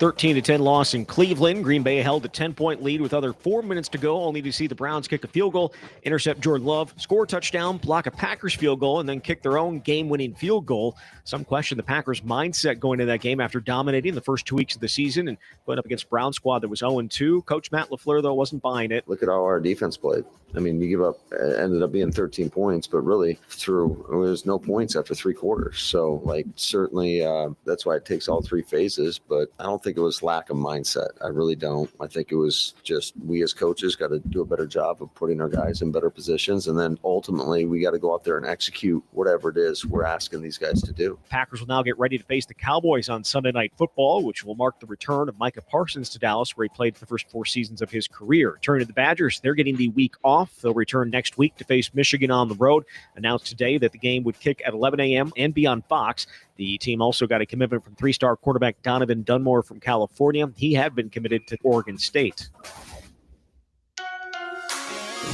13-10 loss in Cleveland. Green Bay held a 10-point lead with under 4 minutes to go, only to see the Browns kick a field goal, intercept Jordan Love, score a touchdown, block a Packers field goal, and then kick their own game-winning field goal. Some question the Packers' mindset going into that game after dominating the first 2 weeks of the season and going up against a Brown squad that was 0-2. Coach Matt LaFleur, though, wasn't buying it. Look at how our defense played. I mean, ended up being 13 points, but really there was no points after 3 quarters. So, certainly that's why it takes all 3 phases, but I don't think it was lack of mindset. I really don't. I think it was just we as coaches got to do a better job of putting our guys in better positions, and then ultimately we got to go out there and execute whatever it is we're asking these guys to do. Packers will now get ready to face the Cowboys on Sunday Night Football, which will mark the return of Micah Parsons to Dallas, where he played for the first 4 seasons of his career. Turning to the Badgers, they're getting the week off. They'll return next week to face Michigan on the road. Announced today that the game would kick at 11 a.m. and be on Fox. The team also got a commitment from 3-star quarterback Donovan Dunmore from California. He had been committed to Oregon State.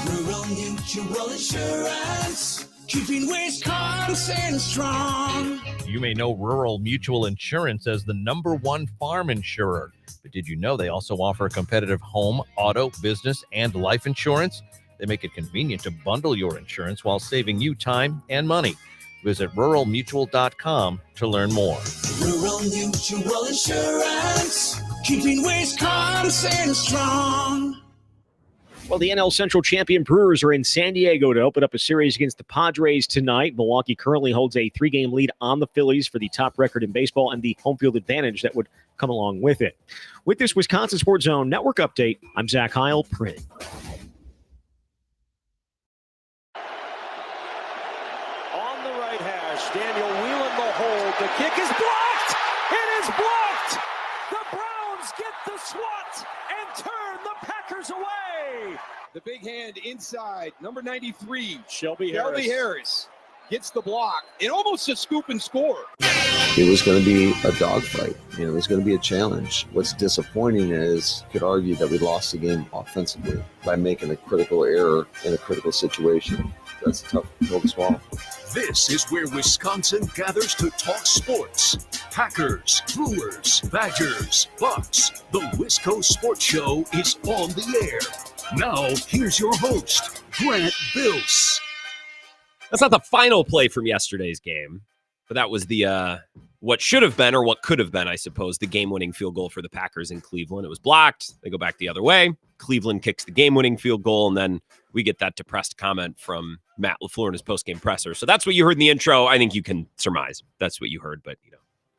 Rural Mutual Insurance, keeping Wisconsin strong. You may know Rural Mutual Insurance as the #1 farm insurer. But did you know they also offer competitive home, auto, business, and life insurance? They make it convenient to bundle your insurance while saving you time and money. Visit ruralmutual.com to learn more. Rural Mutual Insurance, keeping Wisconsin strong. Well, the NL Central champion Brewers are in San Diego to open up a series against the Padres tonight. Milwaukee currently holds a 3-game lead on the Phillies for the top record in baseball and the home field advantage that would come along with it. With this Wisconsin Sports Zone Network update, I'm Zach Heil, Print. On the right hash, Daniel Whelan the hold. The kick is blocked. It is blocked. The Browns get the swat and turn the Packers away. The big hand inside, number 93. Shelby Harris gets the block. It almost a scoop and score. It was going to be a dogfight. It was going to be a challenge. What's disappointing is you could argue that we lost the game offensively by making a critical error in a critical situation. That's a tough pill to swallow. This is where Wisconsin gathers to talk sports. Packers, Brewers, Badgers, Bucks. The Wisco Sports Show is on the air. Now, here's your host, Grant Bills. That's not the final play from yesterday's game, but that was the what should have been, or what could have been, I suppose, the game-winning field goal for the Packers in Cleveland. It was blocked. They go back the other way. Cleveland kicks the game-winning field goal, and then we get that depressed comment from Matt LaFleur in his post-game presser. So that's what you heard in the intro. I think you can surmise that's what you heard, but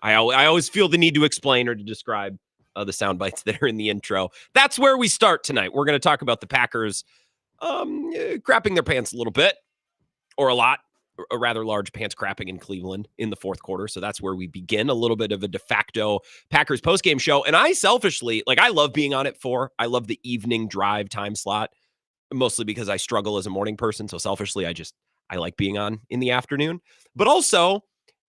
I always feel the need to explain or to describe the sound bites that are in the intro. That's where we start tonight. We're going to talk about the Packers crapping their pants a little bit, or a lot. A rather large pants crapping in Cleveland in the fourth quarter. So that's where we begin, a little bit of a de facto Packers postgame show. And I selfishly, I love being on at 4. I love the evening drive time slot, mostly because I struggle as a morning person. So selfishly, I like being on in the afternoon. But also,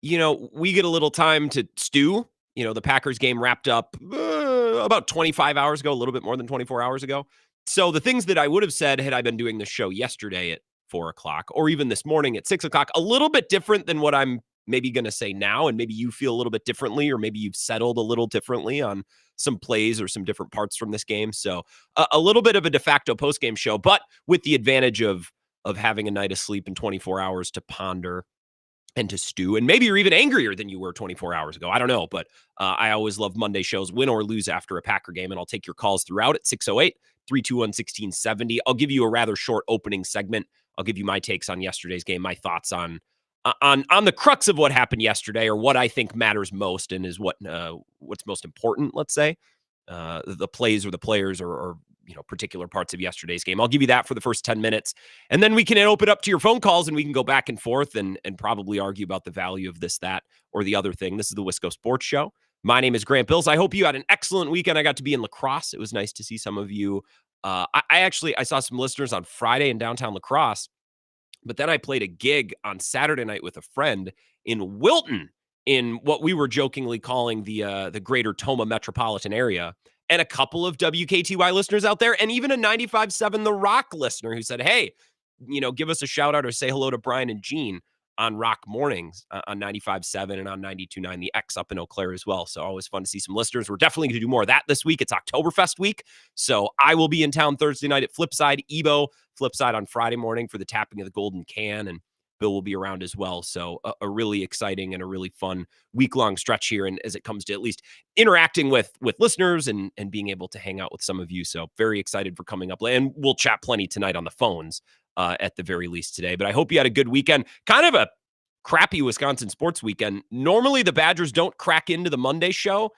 we get a little time to stew. The Packers game wrapped up about 25 hours ago, a little bit more than 24 hours ago. So the things that I would have said had I been doing the show yesterday at 4 o'clock, or even this morning at 6 o'clock, a little bit different than what I'm maybe going to say now. And maybe you feel a little bit differently, or maybe you've settled a little differently on some plays or some different parts from this game. So a little bit of a de facto post-game show, but with the advantage of having a night of sleep and 24 hours to ponder and to stew. And maybe you're even angrier than you were 24 hours ago. I don't know, but I always love Monday shows, win or lose after a Packer game. And I'll take your calls throughout at 608-321-1670. I'll give you a rather short opening segment. I'll give you my takes on yesterday's game, my thoughts on the crux of what happened yesterday, or what I think matters most and is what's most important, let's say, the plays or the players or particular parts of yesterday's game. I'll give you that for the first 10 minutes, and then we can open up to your phone calls, and we can go back and forth and probably argue about the value of this, that, or the other thing. This is the Wisco Sports Show. My name is Grant Bills. I hope you had an excellent weekend. I got to be in La Crosse. It was nice to see some of you. I saw some listeners on Friday in downtown La Crosse, but then I played a gig on Saturday night with a friend in Wilton, in what we were jokingly calling the greater Toma metropolitan area, and a couple of WKTY listeners out there, and even a 95.7 The Rock listener who said, hey, give us a shout out or say hello to Brian and Gene. on Rock Mornings on 95.7 and on 92.9, the X up in Eau Claire as well. So always fun to see some listeners. We're definitely going to do more of that this week. It's Oktoberfest week. So I will be in town Thursday night at Flipside, Ebo, Flipside on Friday morning for the tapping of the golden can, and Bill will be around as well. So a really exciting and a really fun week-long stretch here. And as it comes to at least interacting with listeners and being able to hang out with some of you. So very excited for coming up. And we'll chat plenty tonight on the phones at the very least today. But I hope you had a good weekend. Kind of a crappy Wisconsin sports weekend. Normally the Badgers don't crack into the Monday show,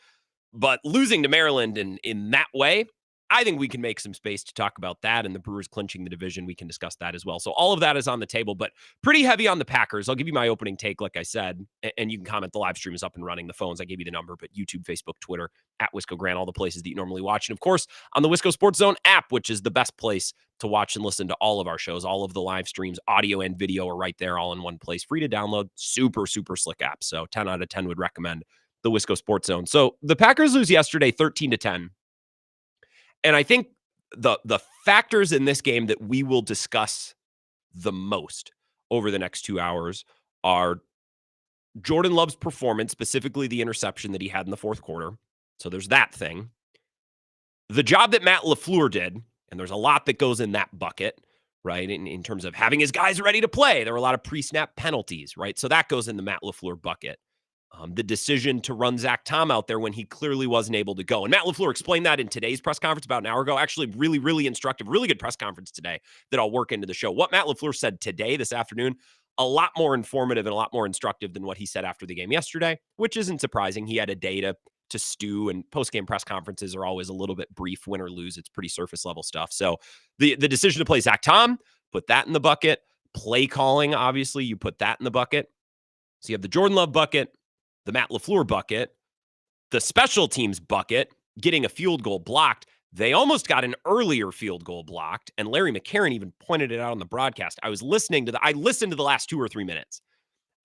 but losing to Maryland in that way, I think we can make some space to talk about that, and the Brewers clinching the division. We can discuss that as well. So all of that is on the table, but pretty heavy on the Packers. I'll give you my opening take, like I said, and you can comment. The live stream is up and running. The phones, I gave you the number, but YouTube, Facebook, Twitter, at Wisco Grant, all the places that you normally watch. And of course, on the Wisco Sports Zone app, which is the best place to watch and listen to all of our shows. All of the live streams, audio and video are right there, all in one place. Free to download. Super, super slick app. So 10 out of 10 would recommend the Wisco Sports Zone. So the Packers lose yesterday 13-10. And I think the factors in this game that we will discuss the most over the next 2 hours are Jordan Love's performance, specifically the interception that he had in the fourth quarter. So there's that thing. The job that Matt LaFleur did, and there's a lot that goes in that bucket, right? In terms of having his guys ready to play. There were a lot of pre-snap penalties, right? So that goes in the Matt LaFleur bucket. The decision to run Zach Tom out there when he clearly wasn't able to go. And Matt LaFleur explained that in today's press conference about an hour ago. Actually, really, really instructive, really good press conference today that I'll work into the show. What Matt LaFleur said today, this afternoon, a lot more informative and a lot more instructive than what he said after the game yesterday, which isn't surprising. He had a day to stew, and post-game press conferences are always a little bit brief, win or lose. It's pretty surface level stuff. So the decision to play Zach Tom, put that in the bucket. Play calling, obviously, you put that in the bucket. So you have the Jordan Love bucket, the Matt LaFleur bucket, the special teams bucket, getting a field goal blocked. They almost got an earlier field goal blocked, and Larry McCarron even pointed it out on the broadcast. I listened to the last 2 or 3 minutes.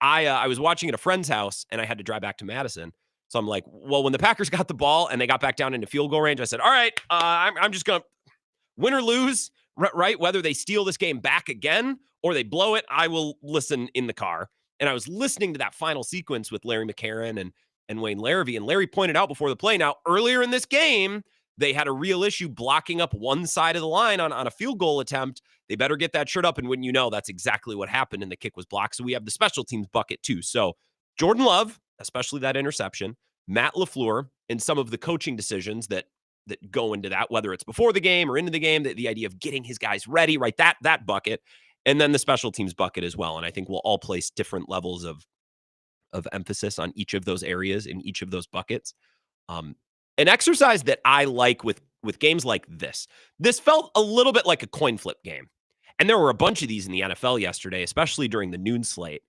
I was watching at a friend's house, and I had to drive back to Madison. So I'm like, well, when the Packers got the ball and they got back down into field goal range, I said, all right, I'm just going to win or lose, right? Whether they steal this game back again or they blow it, I will listen in the car. And I was listening to that final sequence with Larry McCarron and Wayne Larrivee. And Larry pointed out before the play, now, earlier in this game, they had a real issue blocking up one side of the line on a field goal attempt. They better get that shirt up. And wouldn't you know, that's exactly what happened, and the kick was blocked. So we have the special teams bucket too. So Jordan Love, especially that interception, Matt LaFleur, and some of the coaching decisions that go into that, whether it's before the game or into the game, the idea of getting his guys ready, right? That bucket. And then the special teams bucket as well. And I think we'll all place different levels of emphasis on each of those areas in each of those buckets. An exercise that I like with games like this felt a little bit like a coin flip game. And there were a bunch of these in the NFL yesterday, especially during the noon slate.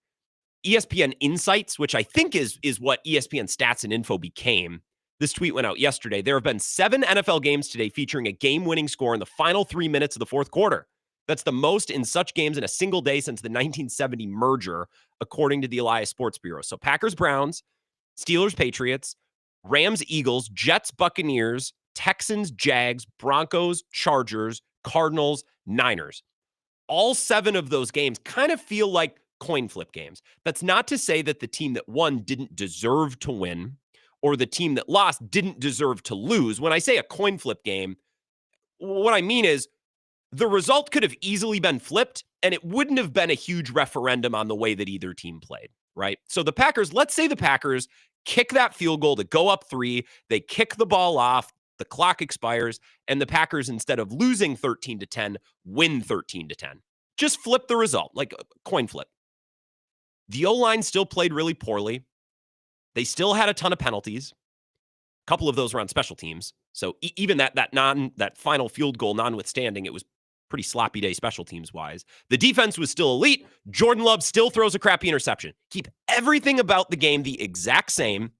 ESPN Insights, which I think is what ESPN Stats and Info became. This tweet went out yesterday. There have been 7 NFL games today featuring a game-winning score in the final 3 minutes of the fourth quarter. That's the most in such games in a single day since the 1970 merger, according to the Elias Sports Bureau. So Packers, Browns, Steelers, Patriots, Rams, Eagles, Jets, Buccaneers, Texans, Jags, Broncos, Chargers, Cardinals, Niners. All 7 of those games kind of feel like coin flip games. That's not to say that the team that won didn't deserve to win, or the team that lost didn't deserve to lose. When I say a coin flip game, what I mean is the result could have easily been flipped, and it wouldn't have been a huge referendum on the way that either team played, right? So the Packers, let's say the Packers kick that field goal to go up 3, they kick the ball off, the clock expires, and the Packers, instead of losing 13-10, win 13-10. Just flip the result, like a coin flip. The O-line still played really poorly. They still had a ton of penalties. A couple of those were on special teams. So even that final field goal notwithstanding, it was pretty sloppy day special teams wise. The defense was still elite. Jordan Love still throws a crappy interception. Keep everything about the game the exact same,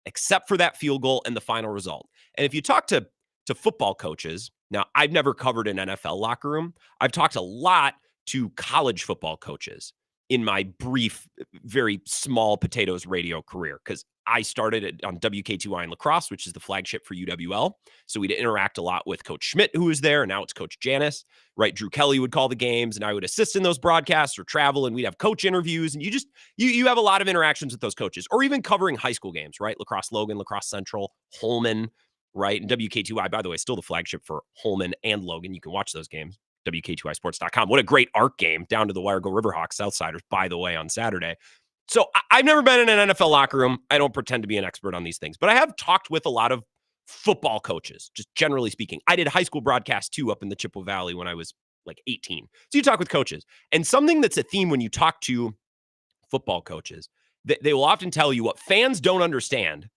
except for that field goal and the final result. And if you talk to football coaches, now I've never covered an NFL locker room. I've talked a lot to college football coaches in my brief, very small potatoes radio career, because I started on WK2I in lacrosse, which is the flagship for UWL. So we'd interact a lot with Coach Schmidt, who was there. And now it's Coach Janis, right? Drew Kelly would call the games and I would assist in those broadcasts or travel, and we'd have coach interviews. And you have a lot of interactions with those coaches, or even covering high school games, right? Lacrosse Logan, Lacrosse Central, Holman, right? And WK2I, by the way, still the flagship for Holman and Logan. You can watch those games, WK2isports.com. What a great ARC game, down to the wire, go Riverhawks, Southsiders, by the way, on Saturday. So I've never been in an NFL locker room. I don't pretend to be an expert on these things, but I have talked with a lot of football coaches, just generally speaking. I did high school broadcast too up in the Chippewa Valley when I was like 18. So you talk with coaches, and something that's a theme when you talk to football coaches, they will often tell you what fans don't understand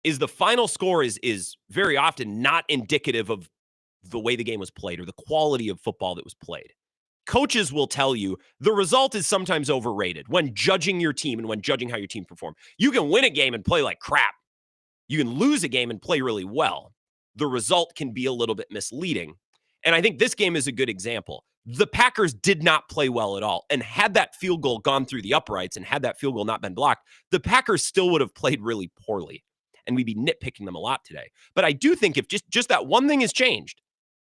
is the final score is very often not indicative of the way the game was played or the quality of football that was played. Coaches will tell you the result is sometimes overrated when judging your team and when judging how your team perform. You can win a game and play like crap. You can lose a game and play really well. The result can be a little bit misleading. And I think this game is a good example. The Packers did not play well at all. And had that field goal gone through the uprights and had that field goal not been blocked, the Packers still would have played really poorly. And we'd be nitpicking them a lot today. But I do think if just that one thing has changed,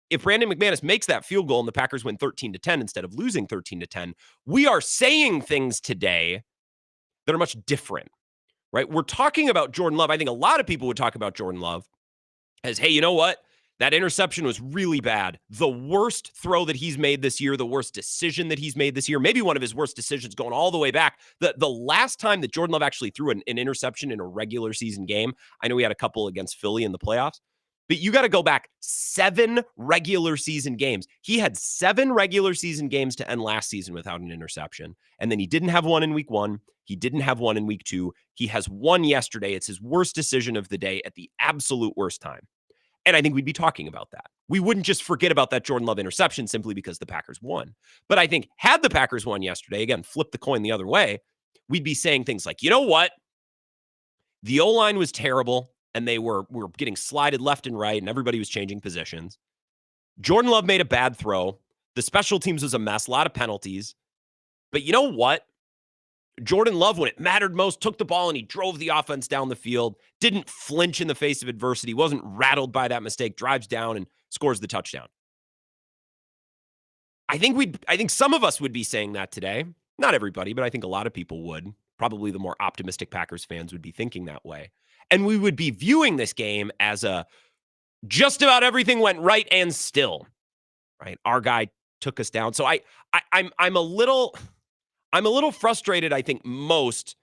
if Brandon McManus makes that field goal and the Packers win 13-10 instead of losing 13-10, we are saying things today that are much different, right? We're talking about Jordan Love. I think a lot of people would talk about Jordan Love as, hey, you know what? That interception was really bad. The worst throw that he's made this year, the worst decision that he's made this year, maybe one of his worst decisions going all the way back. The last time that Jordan Love actually threw an interception in a regular season game, I know he had a couple against Philly in the playoffs, but you got to go back 7 regular season games. He had 7 regular season games to end last season without an interception. And then he didn't have one in week 1. He didn't have one in week 2. He has one yesterday. It's his worst decision of the day at the absolute worst time. And I think we'd be talking about that. We wouldn't just forget about that Jordan Love interception simply because the Packers won. But I think had the Packers won yesterday, again, flip the coin the other way, we'd be saying things like, you know what? The O-line was terrible, and they were getting slided left and right, and everybody was changing positions. Jordan Love made a bad throw. The special teams was a mess, a lot of penalties. But you know what? Jordan Love, when it mattered most, took the ball and he drove the offense down the field, didn't flinch in the face of adversity, wasn't rattled by that mistake, drives down and scores the touchdown. I think some of us would be saying that today. Not everybody, but I think a lot of people would. Probably the more optimistic Packers fans would be thinking that way. And we would be viewing this game as a just about everything went right and still, right? Our guy took us down. So I'm a little frustrated, I think, most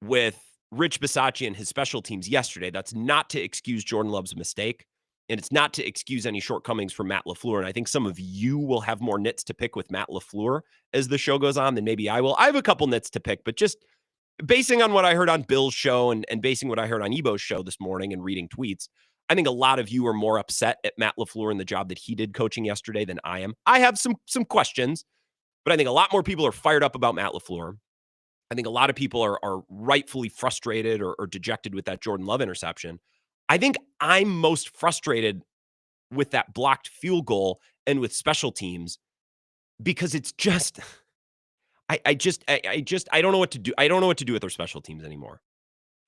with Rich Bisaccia and his special teams yesterday. That's not to excuse Jordan Love's mistake, and it's not to excuse any shortcomings from Matt LaFleur. And I think some of you will have more nits to pick with Matt LaFleur as the show goes on than maybe I will. I have a couple nits to pick, but just basing on what I heard on Bill's show and basing what I heard on Ebo's show this morning and reading tweets, I think a lot of you are more upset at Matt LaFleur and the job that he did coaching yesterday than I am. I have some questions, but I think a lot more people are fired up about Matt LaFleur. I think a lot of people are rightfully frustrated or dejected with that Jordan Love interception. I think I'm most frustrated with that blocked field goal and with special teams because it's just, I don't know what to do. I don't know what to do with their special teams anymore.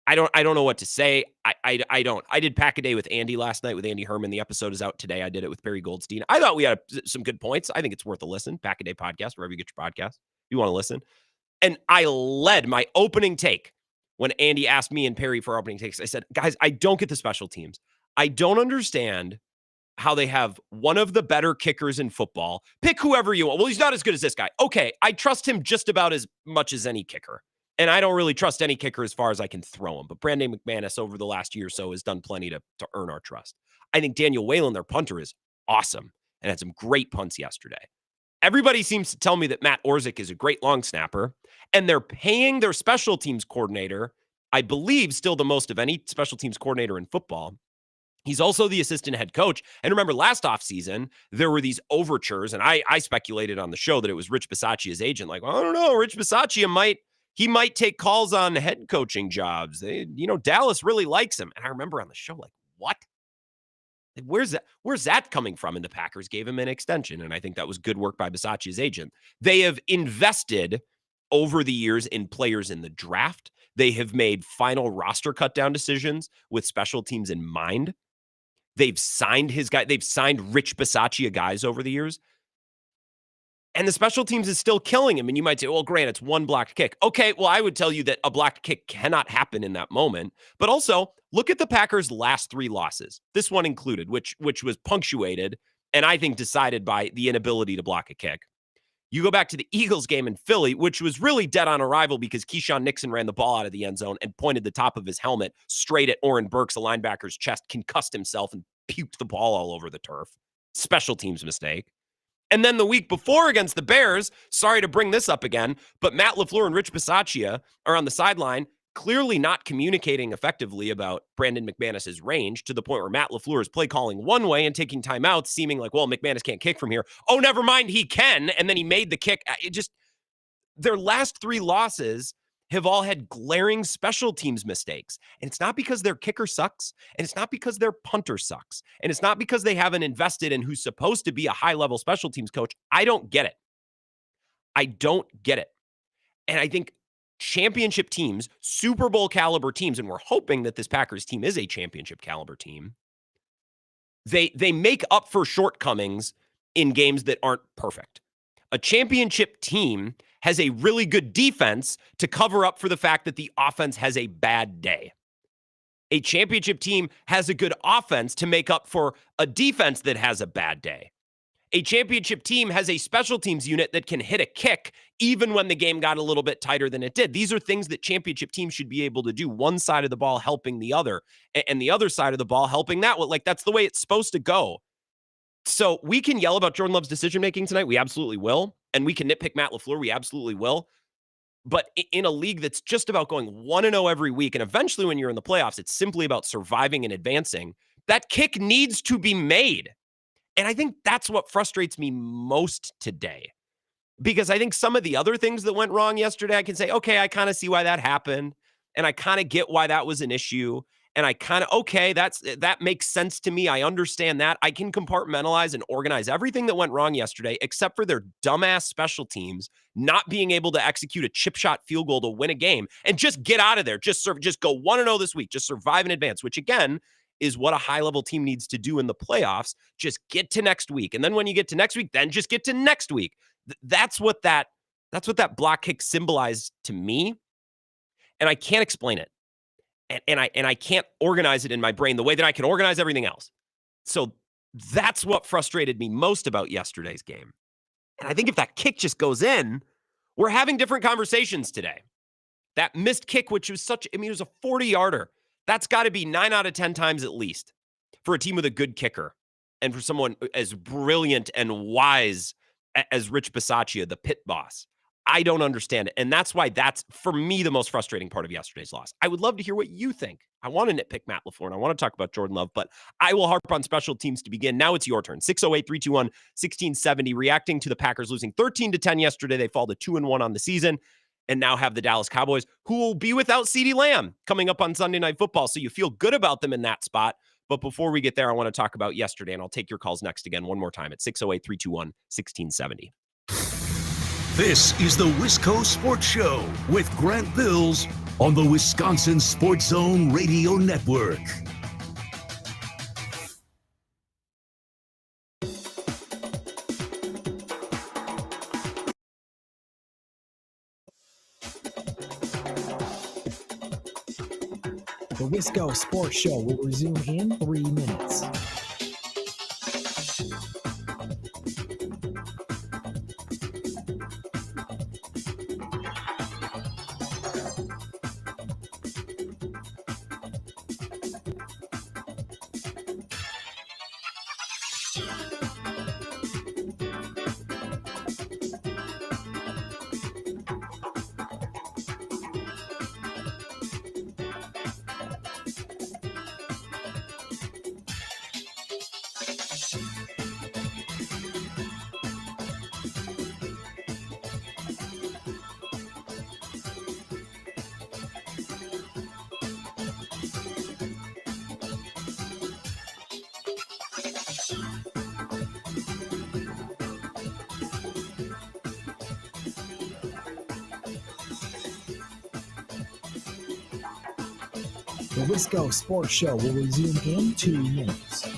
I don't know what to say. I don't. I did Pack a Day with Andy last night with Andy Herman. The episode is out today. I did it with Barry Goldstein. I thought we had some good points. I think it's worth a listen. Pack a Day podcast, wherever you get your podcast, if you want to listen. And I led my opening take when Andy asked me and Perry for our opening takes. I said, guys, I don't get the special teams. I don't understand how they have one of the better kickers in football. Pick whoever you want. Well, he's not as good as this guy. Okay, I trust him just about as much as any kicker. And I don't really trust any kicker as far as I can throw him. But Brandon McManus over the last year or so has done plenty to earn our trust. I think Daniel Whalen, their punter, is awesome and had some great punts yesterday. Everybody seems to tell me that Matt Orzik is a great long snapper, and they're paying their special teams coordinator, I believe, still the most of any special teams coordinator in football. He's also the assistant head coach. And remember, last offseason, there were these overtures, and I speculated on the show that it was Rich Bisaccia's agent. Like, well, I don't know, Rich Bisaccia might take calls on head coaching jobs. Dallas really likes him. And I remember on the show, like, what? Where's that coming from? And the Packers gave him an extension. And I think that was good work by Bisaccia's agent. They have invested over the years in players in the draft. They have made final roster cut down decisions with special teams in mind. They've signed his guy. They've signed Rich Bisaccia guys over the years. And the special teams is still killing him. And you might say, well, Grant, it's one blocked kick. Okay, well, I would tell you that a blocked kick cannot happen in that moment. But also, look at the Packers' last 3 losses, this one included, which was punctuated and I think decided by the inability to block a kick. You go back to the Eagles game in Philly, which was really dead on arrival because Keyshawn Nixon ran the ball out of the end zone and pointed the top of his helmet straight at Oren Burks, a linebacker's chest, concussed himself and puked the ball all over the turf. Special teams mistake. And then the week before against the Bears, sorry to bring this up again, but Matt LaFleur and Rich Bisaccia are on the sideline, clearly not communicating effectively about Brandon McManus's range to the point where Matt LaFleur is play calling one way and taking timeouts, seeming like, well, McManus can't kick from here. Oh, never mind, he can. And then he made the kick. Their last 3 losses have all had glaring special teams mistakes. And it's not because their kicker sucks, and it's not because their punter sucks, and it's not because they haven't invested in who's supposed to be a high-level special teams coach. I don't get it. I don't get it. And I think championship teams, Super Bowl caliber teams, and we're hoping that this Packers team is a championship caliber team, they make up for shortcomings in games that aren't perfect. A championship team has a really good defense to cover up for the fact that the offense has a bad day. A championship team has a good offense to make up for a defense that has a bad day. A championship team has a special teams unit that can hit a kick even when the game got a little bit tighter than it did. These are things that championship teams should be able to do. One side of the ball helping the other, and the other side of the ball helping that one. Like, that's the way it's supposed to go. So we can yell about Jordan Love's decision-making tonight. We absolutely will. And we can nitpick Matt LaFleur. We absolutely will. But in a league that's just about going 1-0 every week, and eventually when you're in the playoffs, it's simply about surviving and advancing, that kick needs to be made. And I think that's what frustrates me most today. Because I think some of the other things that went wrong yesterday, I can say, okay, I kind of see why that happened. And I kind of get why that was an issue. And I kind of, okay, that makes sense to me. I understand that. I can compartmentalize and organize everything that went wrong yesterday, except for their dumbass special teams not being able to execute a chip shot field goal to win a game and just get out of there. Just go 1-0 this week. Just survive in advance, which again is what a high-level team needs to do in the playoffs. Just get to next week. And then when you get to next week, then just get to next week. That's what that block kick symbolized to me. And I can't explain it. And I can't organize it in my brain the way that I can organize everything else. So that's what frustrated me most about yesterday's game. And I think if that kick just goes in, we're having different conversations today. That missed kick, which was it was a 40-yarder. That's got to be 9 out of 10 times at least for a team with a good kicker and for someone as brilliant and wise as Rich Bisaccia, the pit boss. I don't understand it. And that's why that's, for me, the most frustrating part of yesterday's loss. I would love to hear what you think. I want to nitpick Matt LaFleur, and I want to talk about Jordan Love, but I will harp on special teams to begin. Now it's your turn. 608-321-1670, reacting to the Packers losing 13-10 yesterday. They fall to 2-1 on the season, and now have the Dallas Cowboys, who will be without CeeDee Lamb coming up on Sunday Night Football. So you feel good about them in that spot. But before we get there, I want to talk about yesterday, and I'll take your calls next again one more time at 608-321-1670. This is the Wisco Sports Show with Grant Bills on the Wisconsin Sports Zone Radio Network. The Wisco Sports Show will resume in 3 minutes. The Wisco Sports Show will resume in 2 minutes.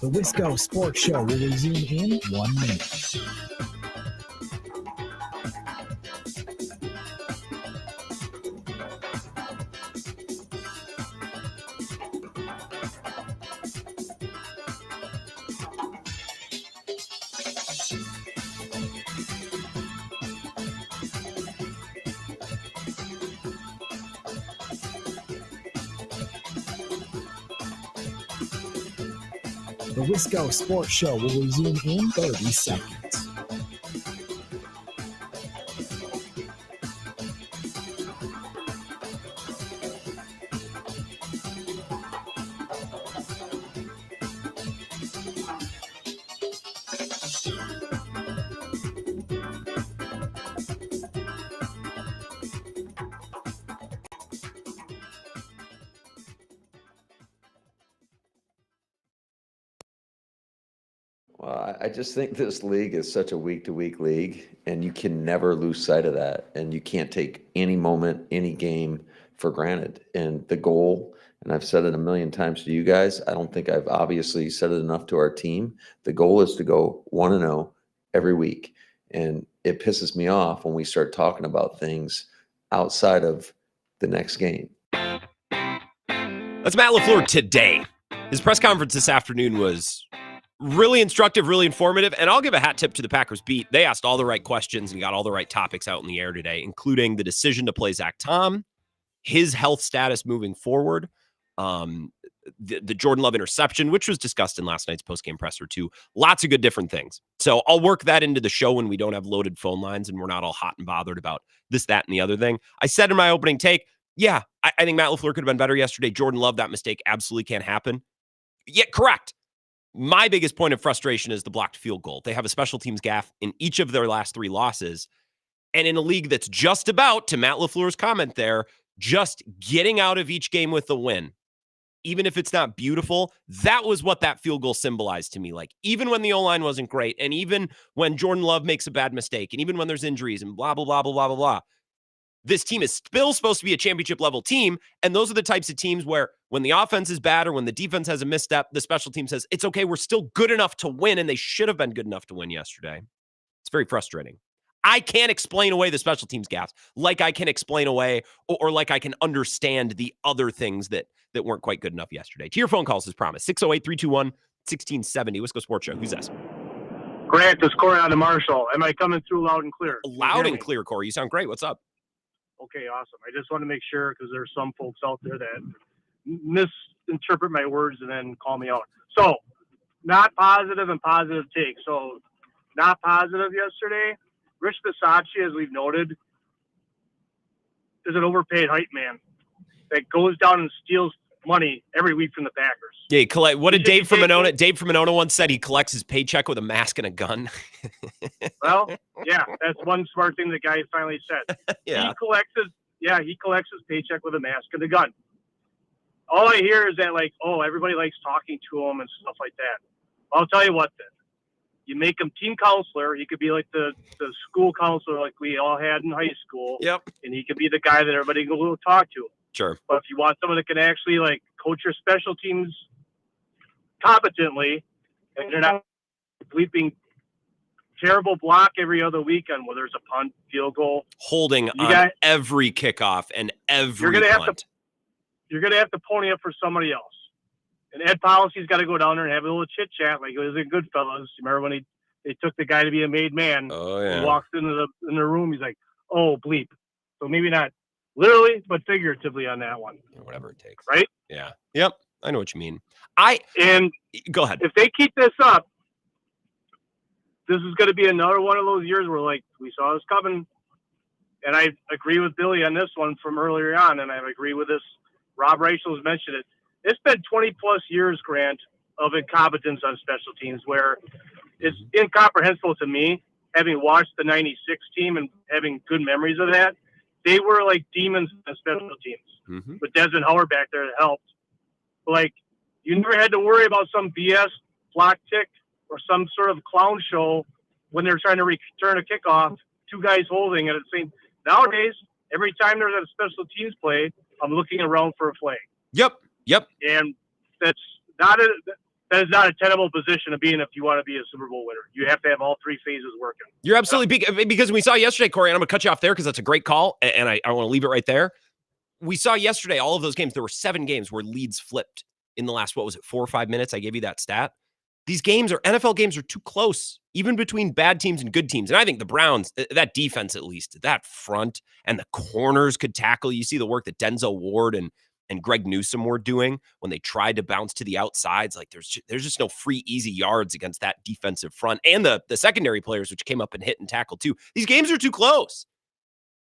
The Wisco Sports Show will resume in 1 minute. The Wisco Sports Show will resume in 30 seconds. Well, I just think this league is such a week-to-week league, and you can never lose sight of that. And you can't take any moment, any game for granted. And the goal, and I've said it a million times to you guys, I don't think I've obviously said it enough to our team. The goal is to go 1-0 every week. And it pisses me off when we start talking about things outside of the next game. That's Matt LaFleur today. His press conference this afternoon was really instructive, really informative, and I'll give a hat tip to the Packers beat. They asked all the right questions and got all the right topics out in the air today, including the decision to play Zach Tom, his health status moving forward, the Jordan Love interception, which was discussed in last night's postgame presser too. Lots of good different things. So I'll work that into the show when we don't have loaded phone lines and we're not all hot and bothered about this, that, and the other thing. I said in my opening take, yeah, I think Matt LaFleur could have been better yesterday. Jordan Love, that mistake absolutely can't happen. Yeah, correct. My biggest point of frustration is the blocked field goal. They have a special teams gaffe in each of their last 3 losses. And in a league that's just about, to Matt LaFleur's comment there, just getting out of each game with a win, even if it's not beautiful, that was what that field goal symbolized to me. Like, even when the O-line wasn't great, and even when Jordan Love makes a bad mistake, and even when there's injuries and blah, blah, blah, blah, blah, blah, blah, this team is still supposed to be a championship level team. And those are the types of teams where when the offense is bad or when the defense has a misstep, the special team says, it's okay, we're still good enough to win. And they should have been good enough to win yesterday. It's very frustrating. I can't explain away the special teams gaps like I can explain away or like I can understand the other things that weren't quite good enough yesterday. To your phone calls as promised. 608-321-1670. Wisco Sports Show. Who's this? Grant, this is Corey on the Marshall. Am I coming through loud and clear? Loud and clear, Corey. You sound great. What's up? Okay, awesome. I just want to make sure because there's some folks out there that misinterpret my words and then call me out. So, not positive and positive take. So, not positive yesterday. Rich Bisaccia, as we've noted, is an overpaid hype man that goes down and steals money every week from the Packers. Yeah, collect. What did Dave from Monona? Dave from Monona once said he collects his paycheck with a mask and a gun. Well, yeah, that's one smart thing the guy finally said. Yeah. He collects his paycheck with a mask and a gun. All I hear is that, like, oh, everybody likes talking to him and stuff like that. I'll tell you what, then. You make him team counselor. He could be like the school counselor like we all had in high school. Yep. And he could be the guy that everybody can go talk to. Sure. But if you want someone that can actually, like, coach your special teams competently, and you're not bleeping terrible block every other weekend, whether it's a punt, field goal, holding on every kickoff and every punt. You're gonna have to pony up for somebody else. And Ed Policy's got to go down there and have a little chit chat like it was in Goodfellas. Remember when they took the guy to be a made man? Oh, He yeah. walks into the room. He's like, "Oh, bleep." So maybe not literally, but figuratively on that one. Whatever it takes. Right? Yeah. Yep. I know what you mean. And Go ahead. if they keep this up, this is going to be another one of those years where, like, we saw this coming. And I agree with Billy on this one from earlier on, and I agree with this. Rob Rachel's mentioned it. It's been 20-plus years, Grant, of incompetence on special teams where it's incomprehensible to me, having watched the 96 team and having good memories of that. They were like demons on special teams with Desmond Howard back there that helped. Like, you never had to worry about some BS block tick or some sort of clown show when they're trying to return a kickoff, two guys holding at the same. Nowadays, every time there's a special teams play, I'm looking around for a flag. Yep. And that is not a tenable position to be in if you want to be a Super Bowl winner. You have to have all three phases working. You're absolutely because we saw yesterday, Corey, and I'm going to cut you off there because that's a great call, and I want to leave it right there. We saw yesterday all of those games. There were 7 games where leads flipped in the last, 4 or 5 minutes? I gave you that stat. These games NFL games are too close, even between bad teams and good teams. And I think the Browns, that defense at least, that front and the corners could tackle. You see the work that Denzel Ward and Greg Newsome were doing when they tried to bounce to the outsides. Like there's just no free, easy yards against that defensive front and the secondary players, which came up and hit and tackled too. These games are too close.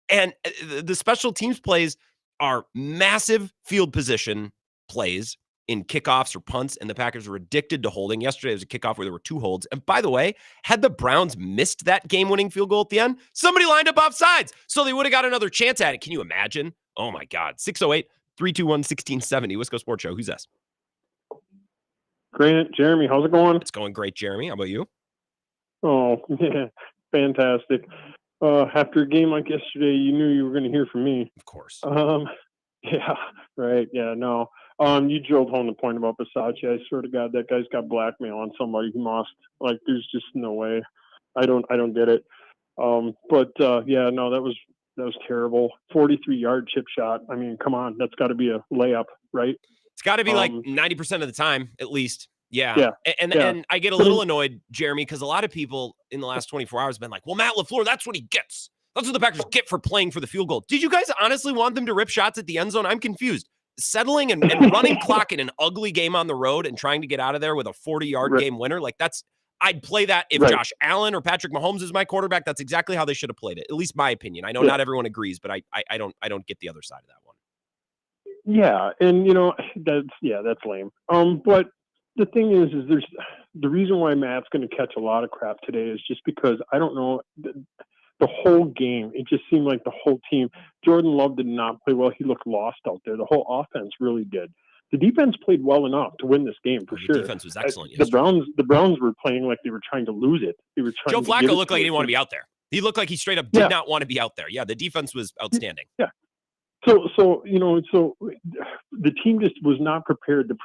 And the special teams plays are massive field position plays in kickoffs or punts, and the Packers were addicted to holding. Yesterday was a kickoff where there were 2 holds. And by the way, had the Browns missed that game-winning field goal at the end, somebody lined up offsides, so they would have got another chance at it. Can you imagine? Oh, my God. 608-321-1670, Wisco Sports Show. Who's this? Grant, Jeremy, how's it going? It's going great, Jeremy. How about you? Oh, yeah, fantastic. After a game like yesterday, you knew you were going to hear from me. Of course. Yeah, right. Yeah, no. You drilled home the point about Versace. I swear to God, that guy's got blackmail on somebody who must. Like, there's just no way. I don't get it. Yeah, no, that was terrible. 43-yard chip shot. I mean, come on, that's got to be a layup, right? It's got to be like 90% of the time, at least. Yeah. And I get a little annoyed, Jeremy, because a lot of people in the last 24 hours have been like, well, Matt LaFleur, that's what he gets. That's what the Packers get for playing for the field goal. Did you guys honestly want them to rip shots at the end zone? I'm confused. Settling and running clock in an ugly game on the road and trying to get out of there with a 40-yard game winner, like I'd play that if Josh Allen or Patrick Mahomes is my quarterback. That's exactly how they should have played it. At least my opinion. I know not everyone agrees, but I don't get the other side of that one. Yeah, and that's lame. But the thing is there's the reason why Matt's going to catch a lot of crap today is just because I don't know the whole game. It just seemed like the whole team. Jordan Love did not play well. He looked lost out there. The whole offense really did. The defense played well enough to win this game for sure. The defense was excellent. The Browns were playing like they were trying to lose it. They were trying. Joe Flacco looked like he didn't want to be out there. He looked like he straight up did not want to be out there. Yeah, the defense was outstanding. Yeah. So the team just was not prepared. The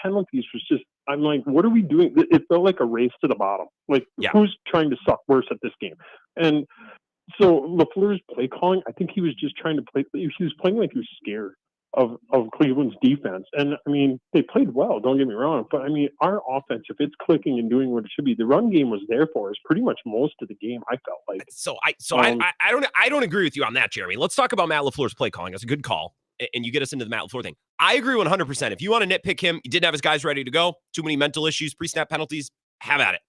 penalties was just. I'm like, what are we doing? It felt like a race to the bottom. Like, who's trying to suck worse at this game? And so LaFleur's play calling, I think he was just trying to play. He was playing like he was scared of Cleveland's defense. And I mean, they played well. Don't get me wrong, but I mean, our offense, if it's clicking and doing what it should be, the run game was there for us pretty much most of the game. I felt like. I don't agree with you on that, Jeremy. Let's talk about Matt LaFleur's play calling. That's a good call. And you get us into the Matt LaFleur thing. I agree 100%. If you want to nitpick him, he didn't have his guys ready to go. Too many mental issues, pre-snap penalties. Have at it.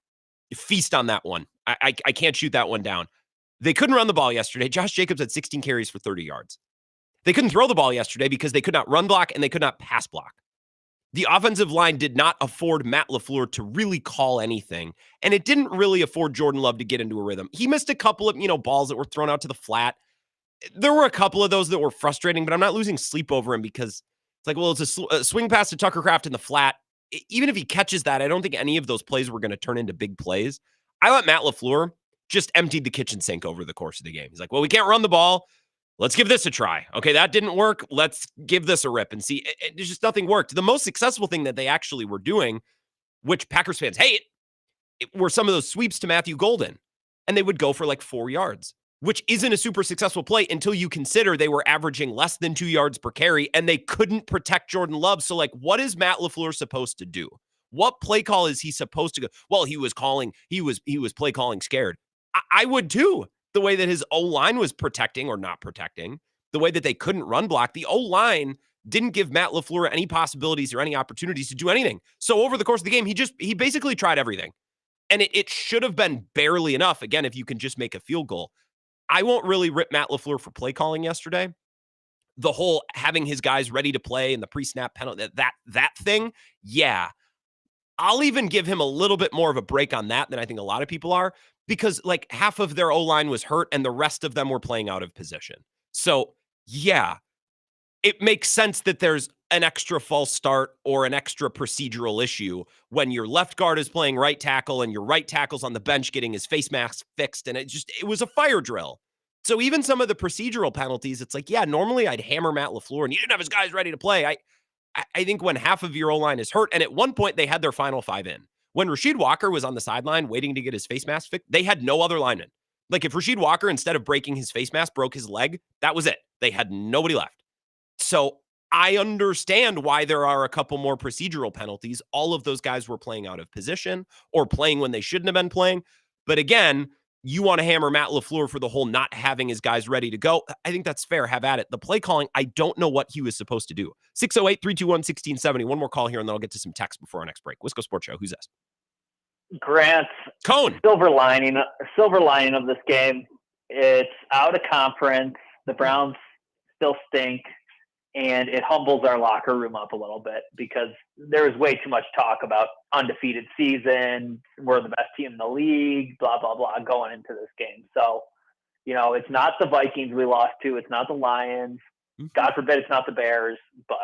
You feast on that one. I can't shoot that one down. They couldn't run the ball yesterday. Josh Jacobs had 16 carries for 30 yards. They couldn't throw the ball yesterday because they could not run block and they could not pass block. The offensive line did not afford Matt LaFleur to really call anything, and it didn't really afford Jordan Love to get into a rhythm. He missed a couple of balls that were thrown out to the flat. There were a couple of those that were frustrating, but I'm not losing sleep over him because it's like, well, it's a swing pass to Tucker Kraft in the flat. Even if he catches that, I don't think any of those plays were going to turn into big plays. I let Matt LaFleur just emptied the kitchen sink over the course of the game. He's like, well, we can't run the ball. Let's give this a try. Okay, that didn't work. Let's give this a rip and see. There's just nothing worked. The most successful thing that they actually were doing, which Packers fans hate, were some of those sweeps to Matthew Golden. And they would go for like 4 yards. which isn't a super successful play until you consider they were averaging less than 2 yards per carry and they couldn't protect Jordan Love. So, like, what is Matt LaFleur supposed to do? What play call is he supposed to go? Well, he was play calling scared. I would too. The way that his O-line was protecting or not protecting, the way that they couldn't run block, the O-line didn't give Matt LaFleur any possibilities or any opportunities to do anything. So over the course of the game, he basically tried everything. And it should have been barely enough, again, if you can just make a field goal. I won't really rip Matt LaFleur for play calling yesterday. The whole having his guys ready to play and the pre-snap penalty, that thing, yeah. I'll even give him a little bit more of a break on that than I think a lot of people are, because like half of their O-line was hurt and the rest of them were playing out of position. So yeah, it makes sense that there's an extra false start or an extra procedural issue when your left guard is playing right tackle and your right tackle's on the bench getting his face mask fixed. And it was a fire drill. So even some of the procedural penalties, it's like, yeah, normally I'd hammer Matt LaFleur and he didn't have his guys ready to play. I think when half of your O-line is hurt, and at one point they had their final 5 in. When Rasheed Walker was on the sideline waiting to get his face mask fixed, they had no other linemen. Like if Rasheed Walker, instead of breaking his face mask, broke his leg, that was it. They had nobody left. So I understand why there are a couple more procedural penalties. All of those guys were playing out of position or playing when they shouldn't have been playing. But again, you want to hammer Matt LaFleur for the whole not having his guys ready to go. I think that's fair. Have at it. The play calling, I don't know what he was supposed to do. 608-321-1670. One more call here, and then I'll get to some text before our next break. Wisco Sports Show. Who's this? Grant. Cone. Silver lining of this game. It's out of conference. The Browns still stink. And it humbles our locker room up a little bit because there was way too much talk about undefeated season. We're the best team in the league, blah, blah, blah, going into this game. So, it's not the Vikings we lost to. It's not the Lions. God forbid it's not the Bears. But,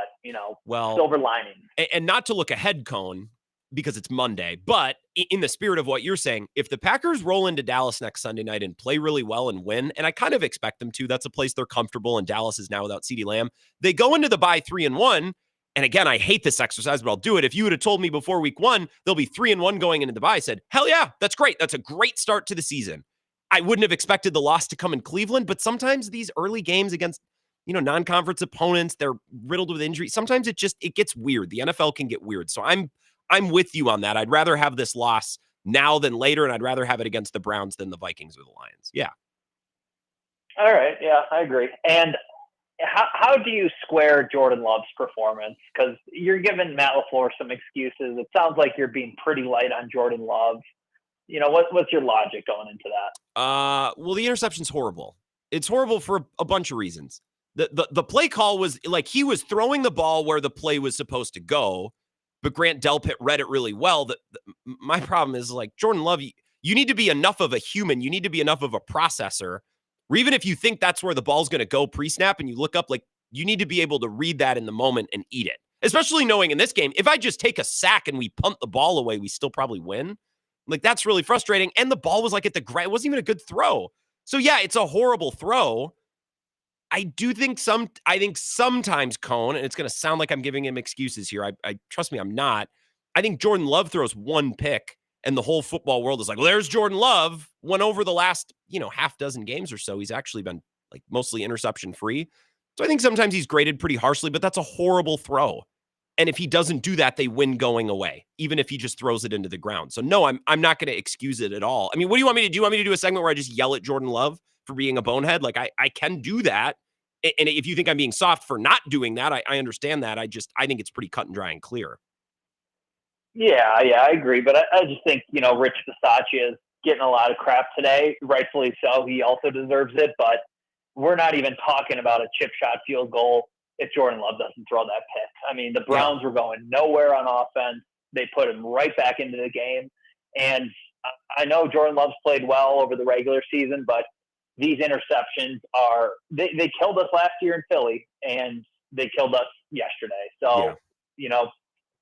silver lining. And not to look ahead, Cone, because it's Monday. But in the spirit of what you're saying, if the Packers roll into Dallas next Sunday night and play really well and win, and I kind of expect them to, that's a place they're comfortable, and Dallas is now without CeeDee Lamb. They go into the bye 3-1. And again, I hate this exercise, but I'll do it. If you would have told me before week 1, they'll be 3-1 going into the bye, I said, hell yeah, that's great. That's a great start to the season. I wouldn't have expected the loss to come in Cleveland, but sometimes these early games against, non-conference opponents, they're riddled with injuries. Sometimes it gets weird. The NFL can get weird. So I'm with you on that. I'd rather have this loss now than later, and I'd rather have it against the Browns than the Vikings or the Lions. Yeah. All right. Yeah, I agree. And how do you square Jordan Love's performance? Because you're giving Matt LaFleur some excuses. It sounds like you're being pretty light on Jordan Love. What's your logic going into that? Well, the interception's horrible. It's horrible for a bunch of reasons. The play call was like he was throwing the ball where the play was supposed to go, but Grant Delpit read it really well. My problem is like Jordan Love, you need to be enough of a human. You need to be enough of a processor. Or even if you think that's where the ball's going to go pre-snap and you look up, like you need to be able to read that in the moment and eat it. Especially knowing in this game, if I just take a sack and we punt the ball away, we still probably win. Like that's really frustrating. And the ball was like at the ground. It wasn't even a good throw. So yeah, it's a horrible throw. I think sometimes Cone, and it's going to sound like I'm giving him excuses here. I trust me, I'm not. I think Jordan Love throws one pick and the whole football world is like, well, there's Jordan Love. When over the last, half dozen games or so, he's actually been like mostly interception free. So I think sometimes he's graded pretty harshly, but that's a horrible throw. And if he doesn't do that, they win going away, even if he just throws it into the ground. So no, I'm not going to excuse it at all. I mean, what do you want me to do? You want me to do a segment where I just yell at Jordan Love for being a bonehead? Like I can do that. And if you think I'm being soft for not doing that, I understand that. I think it's pretty cut and dry and clear. Yeah, I agree. But I just think, Rich Bisaccia is getting a lot of crap today. Rightfully so. He also deserves it. But we're not even talking about a chip shot field goal if Jordan Love doesn't throw that pick. I mean, the Browns were going nowhere on offense. They put him right back into the game. And I know Jordan Love's played well over the regular season, but these interceptions they killed us last year in Philly, and they killed us yesterday. So,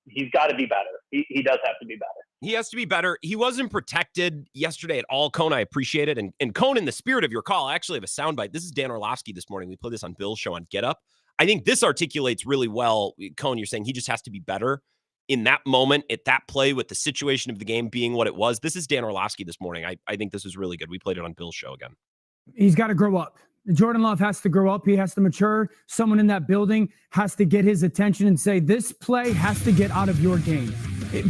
he's got to be better. He does have to be better. He has to be better. He wasn't protected yesterday at all, Cone. I appreciate it. And Cone, in the spirit of your call, I actually have a soundbite. This is Dan Orlovsky this morning. We played this on Bill's show on Get Up. I think this articulates really well, Cone, you're saying he just has to be better in that moment, at that play, with the situation of the game being what it was. This is Dan Orlovsky this morning. I think this is really good. We played it on Bill's show again. he's got to grow up. Jordan Love has to grow up. He has to mature. Someone in that building has to get his attention and say, this play has to get out of your game.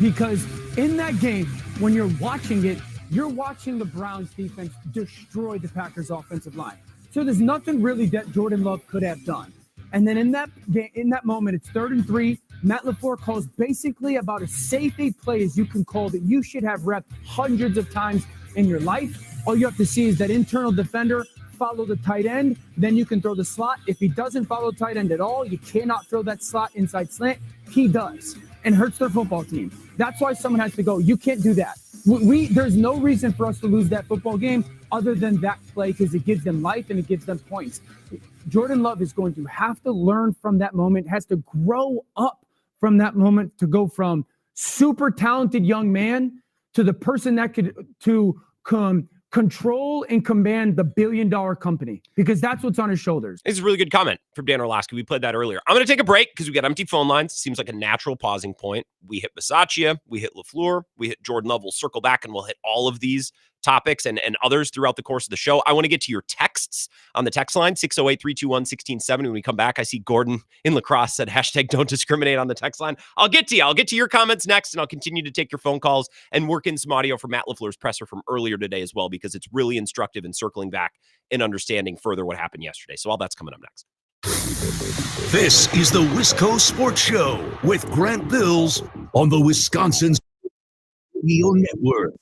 Because in that game, when you're watching it, you're watching the Browns defense destroy the Packers offensive line. So there's nothing really that Jordan Love could have done. And then in that moment, it's 3rd and 3. Matt LaFleur calls basically about as safe a play as you can call that you should have repped hundreds of times in your life. All you have to see is that internal defender follow the tight end, then you can throw the slot. If he doesn't follow tight end at all, you cannot throw that slot inside slant. He does, and hurts their football team. That's why someone has to go. You can't do that. There's no reason for us to lose that football game other than that play, because it gives them life and it gives them points. Jordan Love is going to have to learn from that moment, has to grow up from that moment to go from super talented young man to the person that could control and command the billion-dollar company, because that's what's on his shoulders. It's a really good comment from Dan Orlowski. We played that earlier. I'm going to take a break because we got empty phone lines. Seems like a natural pausing point. We hit Bisaccia, we hit LaFleur, we hit Jordan Love. We'll circle back and we'll hit all of these topics and others throughout the course of the show. I want to get to your texts on the text line, 608-321-1670. When we come back, I see Gordon in La Crosse said, #don't discriminate on the text line. I'll get to you. I'll get to your comments next, and I'll continue to take your phone calls and work in some audio from Matt LaFleur's presser from earlier today as well, because it's really instructive in circling back and understanding further what happened yesterday. So all that's coming up next. This is the Wisco Sports Show with Grant Bills on the Wisconsin Radio Network.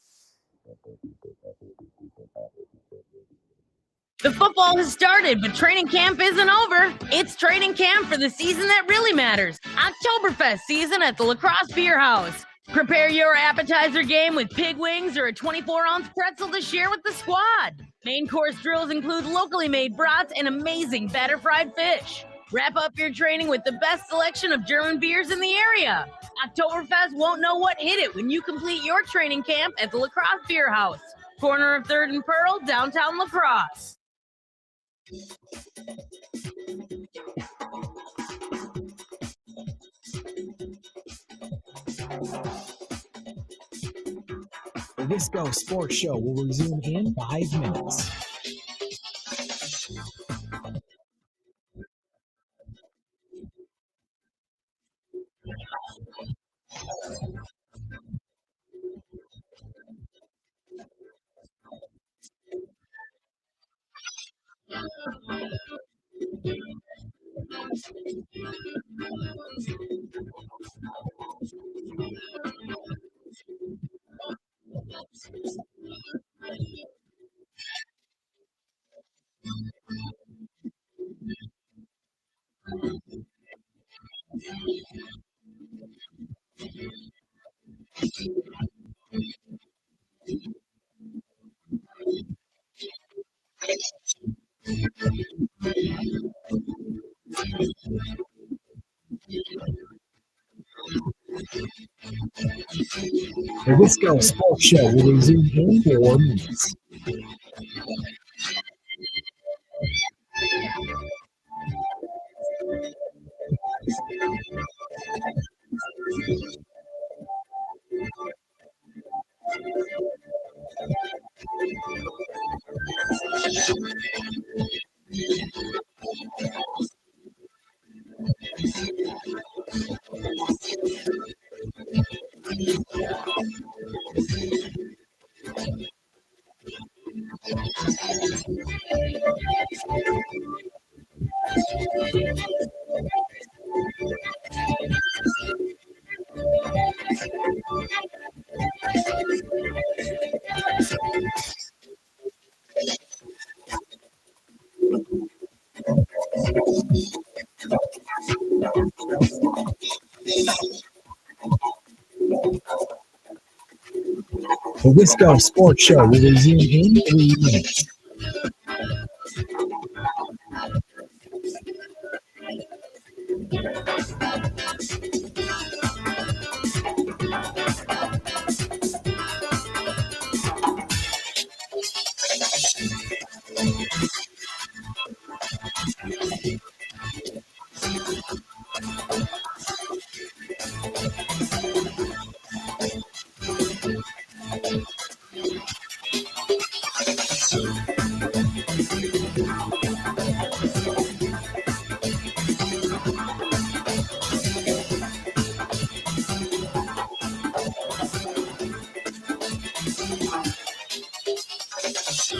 The football has started, but training camp isn't over. It's training camp for the season that really matters. Oktoberfest season at the La Crosse Beer House. Prepare your appetizer game with pig wings or a 24-ounce pretzel to share with the squad. Main course drills include locally made brats and amazing batter-fried fish. Wrap up your training with the best selection of German beers in the area. Oktoberfest won't know what hit it when you complete your training camp at the La Crosse Beer House, corner of 3rd and Pearl, downtown La Crosse. The Wisco Sports Show will resume in 5 minutes. The Wisco Sports Show will resume in 4 minutes. The Wisco Sports Show will resume in 3 minutes. The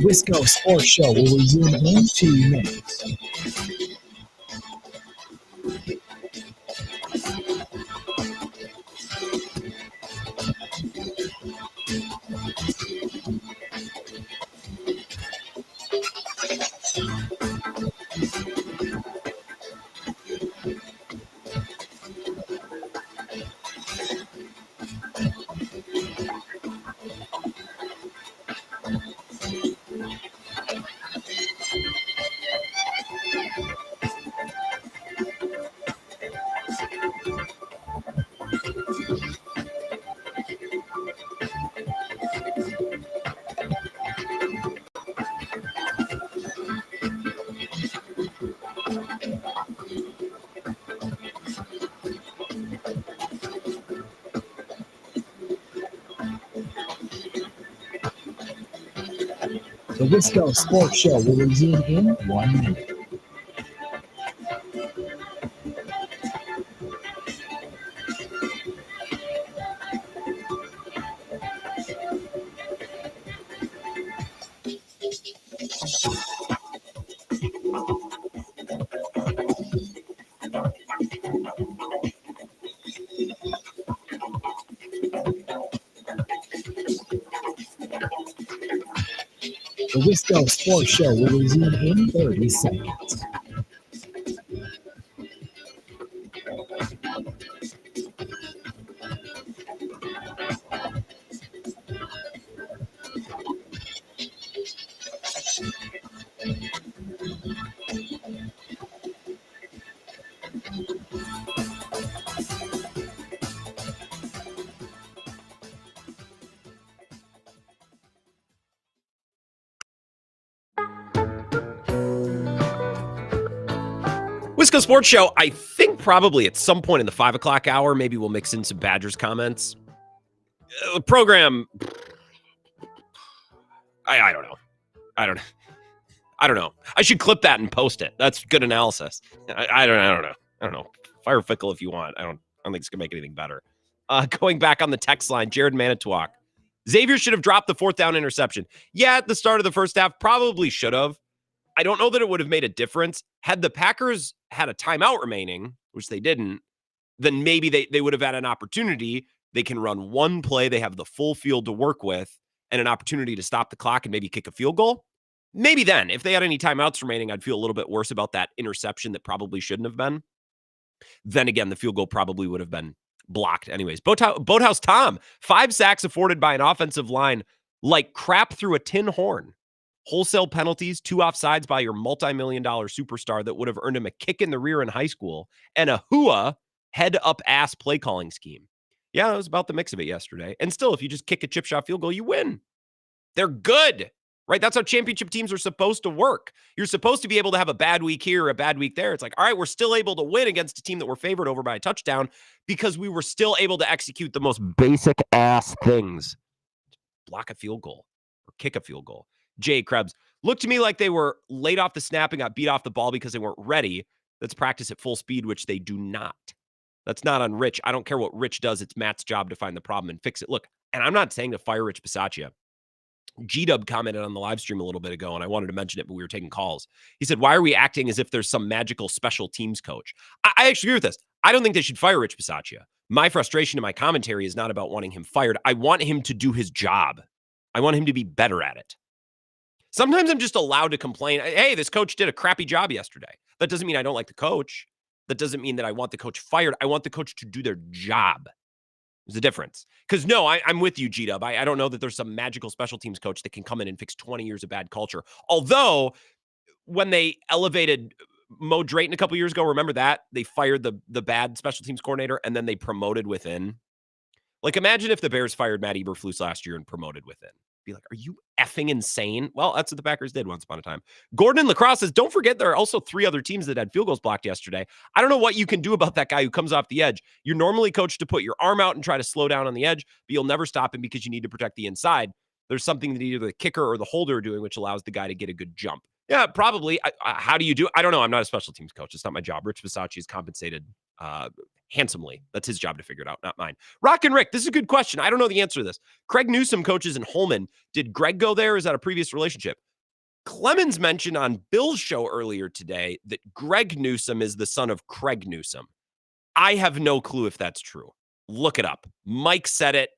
Wisco Sports Show will resume in 2 minutes. The Wisco Sports Show will resume in 1 minute. The Wisco Sports Show will resume in 30 seconds. Wisco Sports Show, I think probably at some point in the 5 o'clock hour, maybe we'll mix in some Badgers comments. Program, I don't know. I don't know. I should clip that and post it. That's good analysis. I don't know. Fire Fickle if you want. I don't think it's gonna make anything better. Going back on the text line, Jared Manitowoc. Xavier should have dropped the 4th down interception. Yeah, at the start of the first half, probably should have. I don't know that it would have made a difference. Had the Packers had a timeout remaining, which they didn't, then maybe they would have had an opportunity. They can run one play. They have the full field to work with and an opportunity to stop the clock and maybe kick a field goal. Maybe then, if they had any timeouts remaining, I'd feel a little bit worse about that interception that probably shouldn't have been. Then again, the field goal probably would have been blocked anyways. Boathouse Tom, 5 sacks afforded by an offensive line like crap through a tin horn. Wholesale penalties, 2 offsides by your multi-million-dollar superstar that would have earned him a kick in the rear in high school, and a hooah head-up-ass play-calling scheme. Yeah, it was about the mix of it yesterday. And still, if you just kick a chip shot field goal, you win. They're good, right? That's how championship teams are supposed to work. You're supposed to be able to have a bad week here, a bad week there. It's like, all right, we're still able to win against a team that we're favored over by a touchdown because we were still able to execute the most basic-ass things. Block a field goal or kick a field goal. Jay Krebs, looked to me like they were late off the snap and got beat off the ball because they weren't ready. Let's practice at full speed, which they do not. That's not on Rich. I don't care what Rich does. It's Matt's job to find the problem and fix it. Look, and I'm not saying to fire Rich Bisaccia. G-Dub commented on the live stream a little bit ago, and I wanted to mention it, but we were taking calls. He said, why are we acting as if there's some magical special teams coach? I actually agree with this. I don't think they should fire Rich Bisaccia. My frustration in my commentary is not about wanting him fired. I want him to do his job. I want him to be better at it. Sometimes I'm just allowed to complain. Hey, this coach did a crappy job yesterday. That doesn't mean I don't like the coach. That doesn't mean that I want the coach fired. I want the coach to do their job. There's a difference. Because no, I'm with you, G-Dub. I don't know that there's some magical special teams coach that can come in and fix 20 years of bad culture. Although, when they elevated Mo Drayton a couple years ago, remember that? They fired the bad special teams coordinator and then they promoted within. Like, imagine if the Bears fired Matt Eberflus last year and promoted within. Be like, are you effing insane? Well, that's what the Packers did once upon a time. Gordon Lacrosse says, don't forget there are also 3 other teams that had field goals blocked yesterday. I don't know what you can do about that guy who comes off the edge. You're normally coached to put your arm out and try to slow down on the edge, but you'll never stop him because you need to protect the inside. There's something that either the kicker or the holder are doing, which allows the guy to get a good jump. Yeah, probably. How do you do it? I don't know. I'm not a special teams coach. It's not my job. Rich Bisaccia is compensated handsomely. That's his job to figure it out, not mine. Rock and Rick, this is a good question. I don't know the answer to this. Craig Newsom coaches in Holman. Did Greg go there? Is that a previous relationship? Clemens mentioned on Bill's show earlier today that Greg Newsom is the son of Craig Newsom. I have no clue if that's true. Look it up. Mike said it.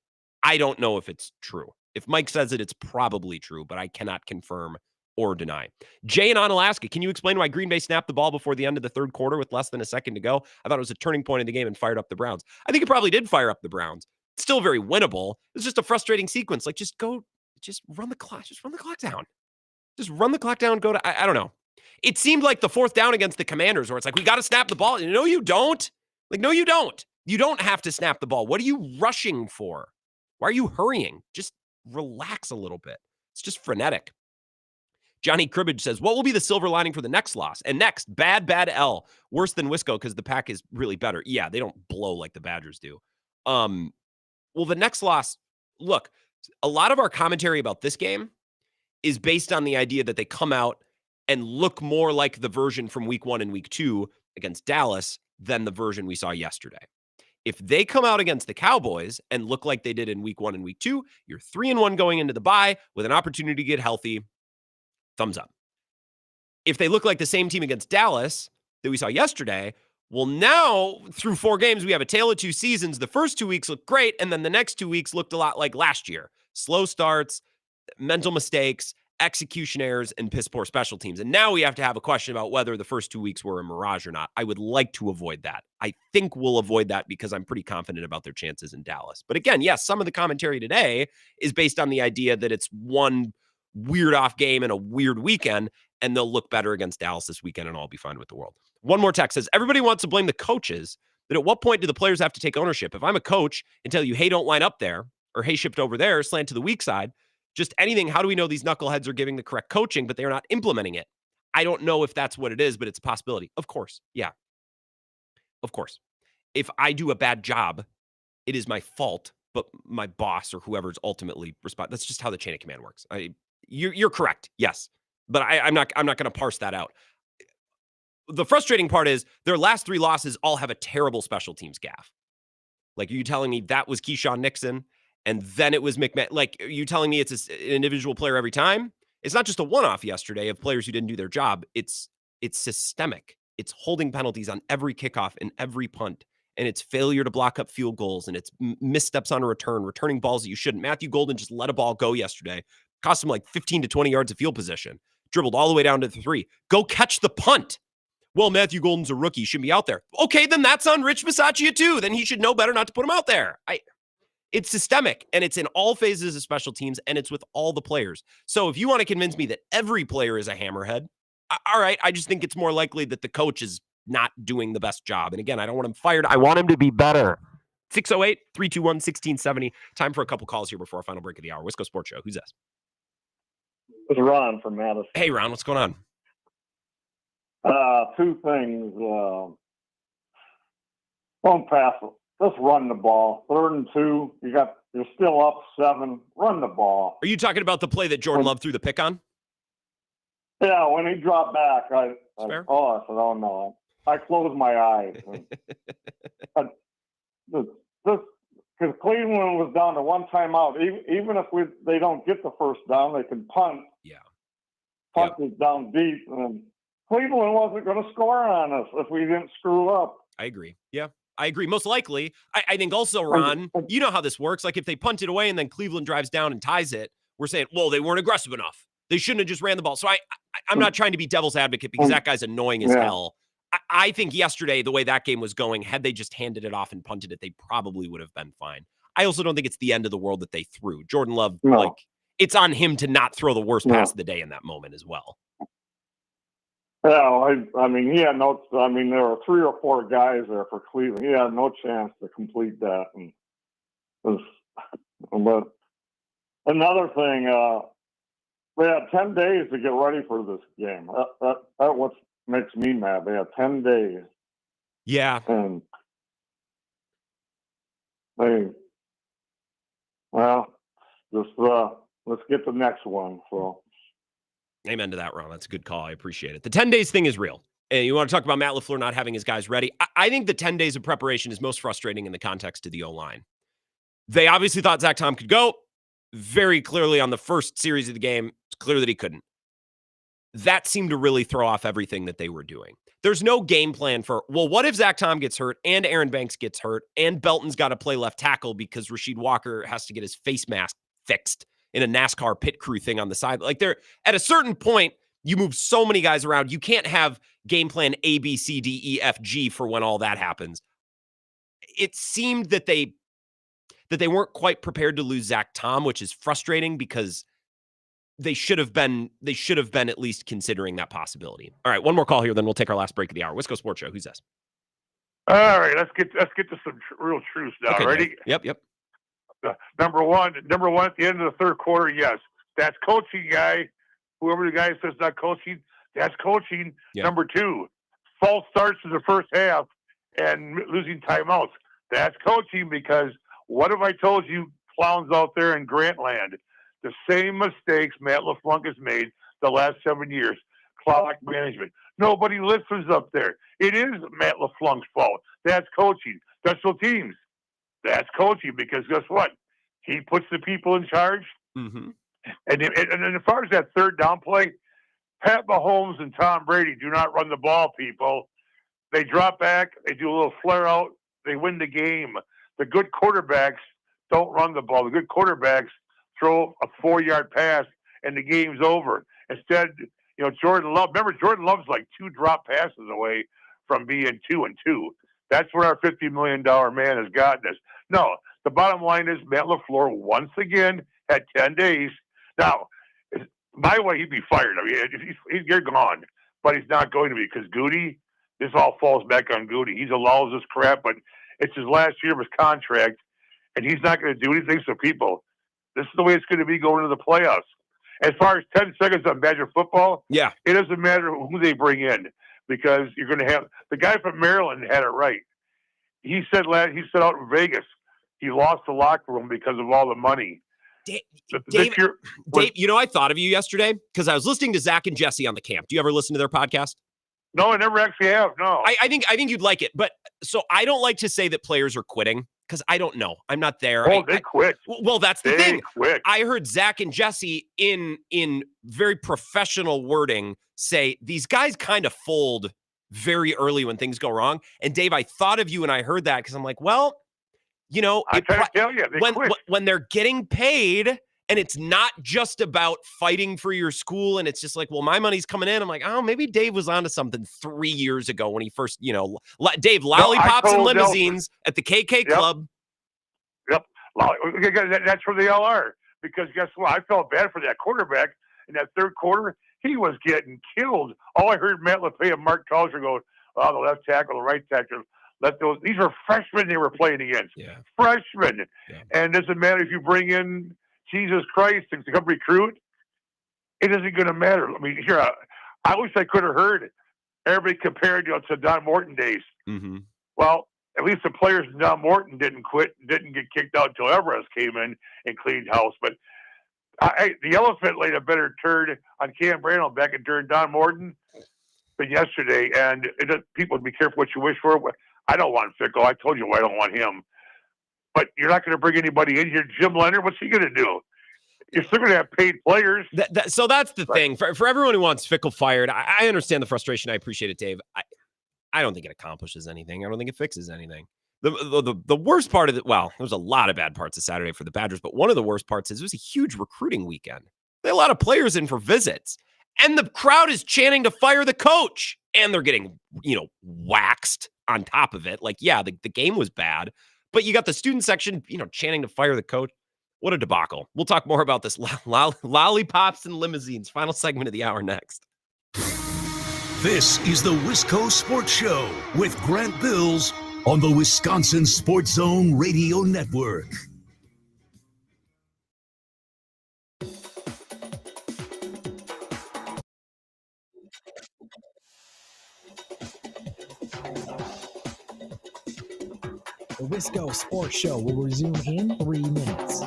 I don't know if it's true. If Mike says it, it's probably true, but I cannot confirm or deny. Jay in Alaska, can you explain why Green Bay snapped the ball before the end of the third quarter with less than a second to go? I thought it was a turning point in the game and fired up the Browns. I think it probably did fire up the Browns. It's still very winnable. It's just a frustrating sequence. Like, just run the clock. Just run the clock down. Just run the clock down. Go to, I don't know. It seemed like the fourth down against the Commanders where it's like, we got to snap the ball. No, you don't. Like, no, you don't. You don't have to snap the ball. What are you rushing for? Why are you hurrying? Just relax a little bit. It's just frenetic. Johnny Cribbage says, what will be the silver lining for the next loss? And next, bad L. Worse than Wisco because the Pack is really better. Yeah, they don't blow like the Badgers do. Well, the next loss, look, a lot of our commentary about this game is based on the idea that they come out and look more like the version from week 1 and week 2 against Dallas than the version we saw yesterday. If they come out against the Cowboys and look like they did in week 1 and week 2, you're 3-1 going into the bye with an opportunity to get healthy. Thumbs up. If they look like the same team against Dallas that we saw yesterday, well, now through 4 games, we have a tale of 2 seasons. The first 2 weeks looked great, and then the next 2 weeks looked a lot like last year. Slow starts, mental mistakes, execution errors, and piss poor special teams. And now we have to have a question about whether the first 2 weeks were a mirage or not. I would like to avoid that. I think we'll avoid that because I'm pretty confident about their chances in Dallas. But again, yes, some of the commentary today is based on the idea that it's one weird off game and a weird weekend, and they'll look better against Dallas this weekend and I'll be fine with the world. One more text says, everybody wants to blame the coaches, but at what point do the players have to take ownership? If I'm a coach and tell you, hey, don't line up there, or hey, shift over there, slant to the weak side, just anything, how do we know these knuckleheads are giving the correct coaching, but they're not implementing it? I don't know if that's what it is, but it's a possibility. Of course. Yeah. Of course. If I do a bad job, it is my fault, but my boss or whoever's ultimately responsible. That's just how the chain of command works. You're correct. Yes. But I'm not going to parse that out. The frustrating part is their last 3 losses all have a terrible special teams gaffe. Like, are you telling me that was Keyshawn Nixon and then it was McMahon? Like, are you telling me it's an individual player every time? It's not just a one-off yesterday of players who didn't do their job. It's systemic. It's holding penalties on every kickoff and every punt. And it's failure to block up field goals. And it's missteps on a return, returning balls that you shouldn't. Matthew Golden just let a ball go yesterday. Cost him like 15 to 20 yards of field position. Dribbled all the way down to the 3. Go catch the punt. Well, Matthew Golden's a rookie. Shouldn't be out there. Okay, then that's on Rich Bisaccia too. Then he should know better not to put him out there. It's systemic, and it's in all phases of special teams, and it's with all the players. So if you want to convince me that every player is a hammerhead, all right, I just think it's more likely that the coach is not doing the best job. And again, I don't want him fired. I want him to be better. 608-321-1670. Time for a couple calls here before our final break of the hour. Wisco Sports Show. Who's this? It's Ron from Madison. Hey, Ron, what's going on? 2 things. Don't pass it. Just run the ball. 3rd and 2. You're still up 7. Run the ball. Are you talking about the play that Jordan Love threw the pick on? Yeah, when he dropped back, I said, oh no. I closed my eyes. Because Cleveland was down to 1 timeout. Even if they don't get the first down, they can punt. Yeah. Punt is down deep. And Cleveland wasn't going to score on us if we didn't screw up. I agree. Yeah, I agree. Most likely. I think also, Ron, you know how this works. Like if they punt it away and then Cleveland drives down and ties it, we're saying, well, they weren't aggressive enough. They shouldn't have just ran the ball. So I'm not trying to be devil's advocate because that guy's annoying as hell. I think yesterday, the way that game was going, had they just handed it off and punted it, they probably would have been fine. I also don't think it's the end of the world that they threw. Jordan Love, it's on him to not throw the worst pass of the day in that moment as well. Yeah, I mean, he had no. I mean, there were 3 or 4 guys there for Cleveland. He had no chance to complete that. But another thing, they had 10 days to get ready for this game. That what makes me mad. They had 10 days. Yeah. And just let's get the next one. So Amen to that, Ron. That's a good call. I appreciate it. The 10 days thing is real. And you want to talk about Matt LaFleur not having his guys ready? I think the 10 days of preparation is most frustrating in the context of the O-line. They obviously thought Zach Tom could go. Very clearly on the first series of the game, it's clear that he couldn't. That seemed to really throw off everything that they were doing. There's no game plan for, well, what if Zach Tom gets hurt and Aaron Banks gets hurt and Belton's got to play left tackle because Rasheed Walker has to get his face mask fixed in a NASCAR pit crew thing on the side? Like, there, at a certain point, you move so many guys around. You can't have game plan A, B, C, D, E, F, G for when all that happens. It seemed that they weren't quite prepared to lose Zach Tom, which is frustrating because they should have been at least considering that possibility. All right, one more call here, then we'll take our last break of the hour. Wisco Sports Show. Who's this? All right, let's get to some real truths now. Okay, Ready? Yep. Number one at the end of the third quarter, yes, that's coaching, guy. Whoever the guy says not coaching, that's coaching. Yep. Number two, false starts in the first half and losing timeouts. That's coaching, because what have I told you clowns out there in Grantland? The same mistakes Matt LaFleur has made the last 7 years. Clock management. Nobody listens up there. It is Matt LaFleur's fault. That's coaching. Special teams. That's coaching, because guess what? He puts the people in charge. Mm-hmm. And as far as that third down play, Pat Mahomes and Tom Brady do not run the ball, people. They drop back. They do a little flare out. They win the game. The good quarterbacks don't run the ball. The good quarterbacks throw a 4-yard pass and the game's over. Instead, Jordan Love. Remember, Jordan Love's like 2 drop passes away from being 2-2. That's where our $50 million man has gotten us. No, the bottom line is Matt LaFleur once again had 10 days. Now, my way, he'd be fired. I mean, you're gone, but he's not going to be, because Goody, this all falls back on Goody. He's allows this crap, but it's his last year of his contract, and he's not going to do anything. So, people, this is the way it's going to be going into the playoffs. As far as 10 seconds on Badger football, yeah, it doesn't matter who they bring in, because you're going to have the guy from Maryland had it right. He said out in Vegas, he lost the locker room because of all the money. Dave, I thought of you yesterday because I was listening to Zach and Jesse on the camp. Do you ever listen to their podcast? No, I never actually have. No, I think you'd like it. But so I don't like to say that players are quitting, because I don't know. I'm not there. Oh, they quit. Well, that's the thing. Quit. I heard Zach and Jesse in very professional wording say these guys kind of fold very early when things go wrong. And Dave, I thought of you and I heard that because I'm like, well, I try to tell you, when they're getting paid and it's not just about fighting for your school and it's just like, well, my money's coming in. I'm like, oh, maybe Dave was onto something 3 years ago when he first, Dave, lollipops and limousines at the KK Club. Yep. That's where they all are. Because guess what? I felt bad for that quarterback in that third quarter. He was getting killed. All I heard Matt LePay and Mark Tolliver go, the left tackle, the right tackle. These are freshmen they were playing against. Yeah. Freshmen. Yeah. And it doesn't matter if you bring in Jesus Christ to come recruit. It isn't going to matter. I mean, here, I wish I could have heard everybody compared to Don Morton days. Mm-hmm. Well, at least the players in Don Morton didn't quit, didn't get kicked out until Everest came in and cleaned house. But the elephant laid a better turd on Cam Brandon back during Don Morton than yesterday. And people be careful what you wish for. I don't want Fickle. I told you why I don't want him. But you're not going to bring anybody in here. Jim Leonard, what's he going to do? You're still going to have paid players. So that's the thing. For everyone who wants Fickle fired, I understand the frustration. I appreciate it, Dave. I don't think it accomplishes anything. I don't think it fixes anything. The worst part of it, well, there's a lot of bad parts of Saturday for the Badgers, but one of the worst parts is it was a huge recruiting weekend. They had a lot of players in for visits, and the crowd is chanting to fire the coach, and they're getting, waxed on top of it. Like, yeah, the game was bad, but you got the student section, chanting to fire the coach. What a debacle. We'll talk more about this. Lollipops and limousines. Final segment of the hour next. This is the Wisco Sports Show with Grant Bills on the Wisconsin Sports Zone Radio Network. The Wisco Sports Show will resume in 3 minutes.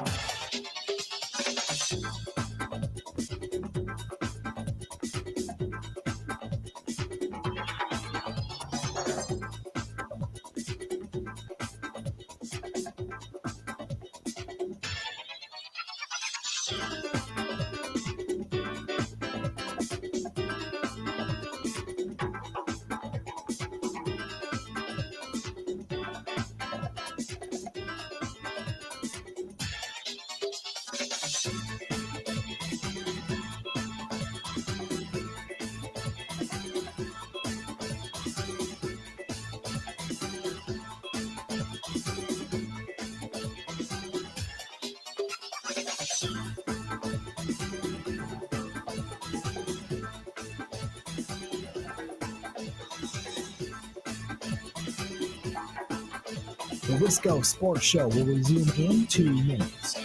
The Wisco Sports Show will resume in 2 minutes.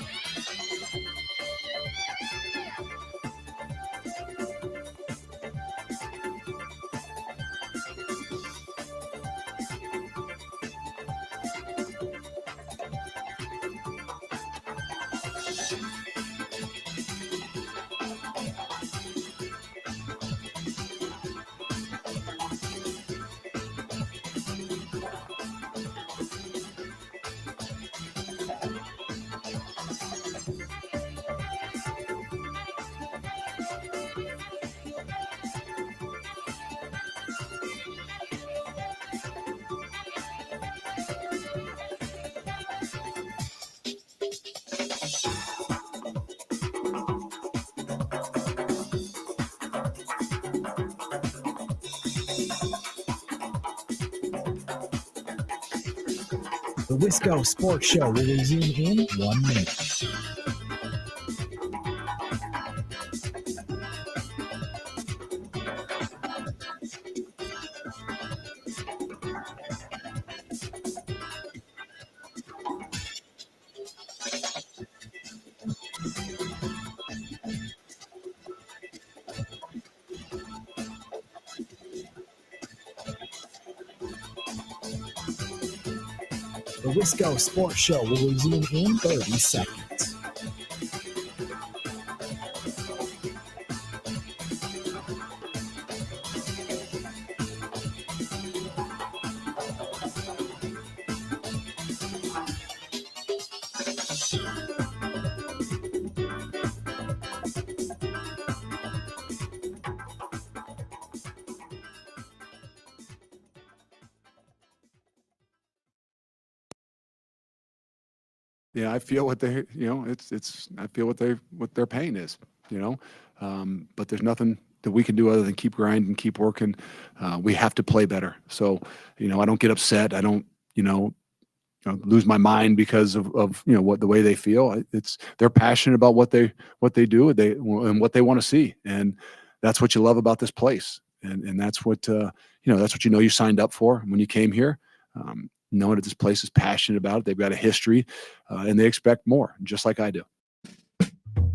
The Wisco Sports Show will resume in 1 minute. The Wisco Sports Show will resume in 30 seconds. Yeah, I feel what they, I feel what their pain is, but there's nothing that we can do other than keep grinding, keep working. We have to play better. So, I don't get upset. I don't, lose my mind because of what the way they feel. They're passionate about what they do, and what they want to see, and that's what you love about this place, and that's what that's what you signed up for when you came here. Knowing that this place is passionate about it, they've got a history, and they expect more, just like I do. It's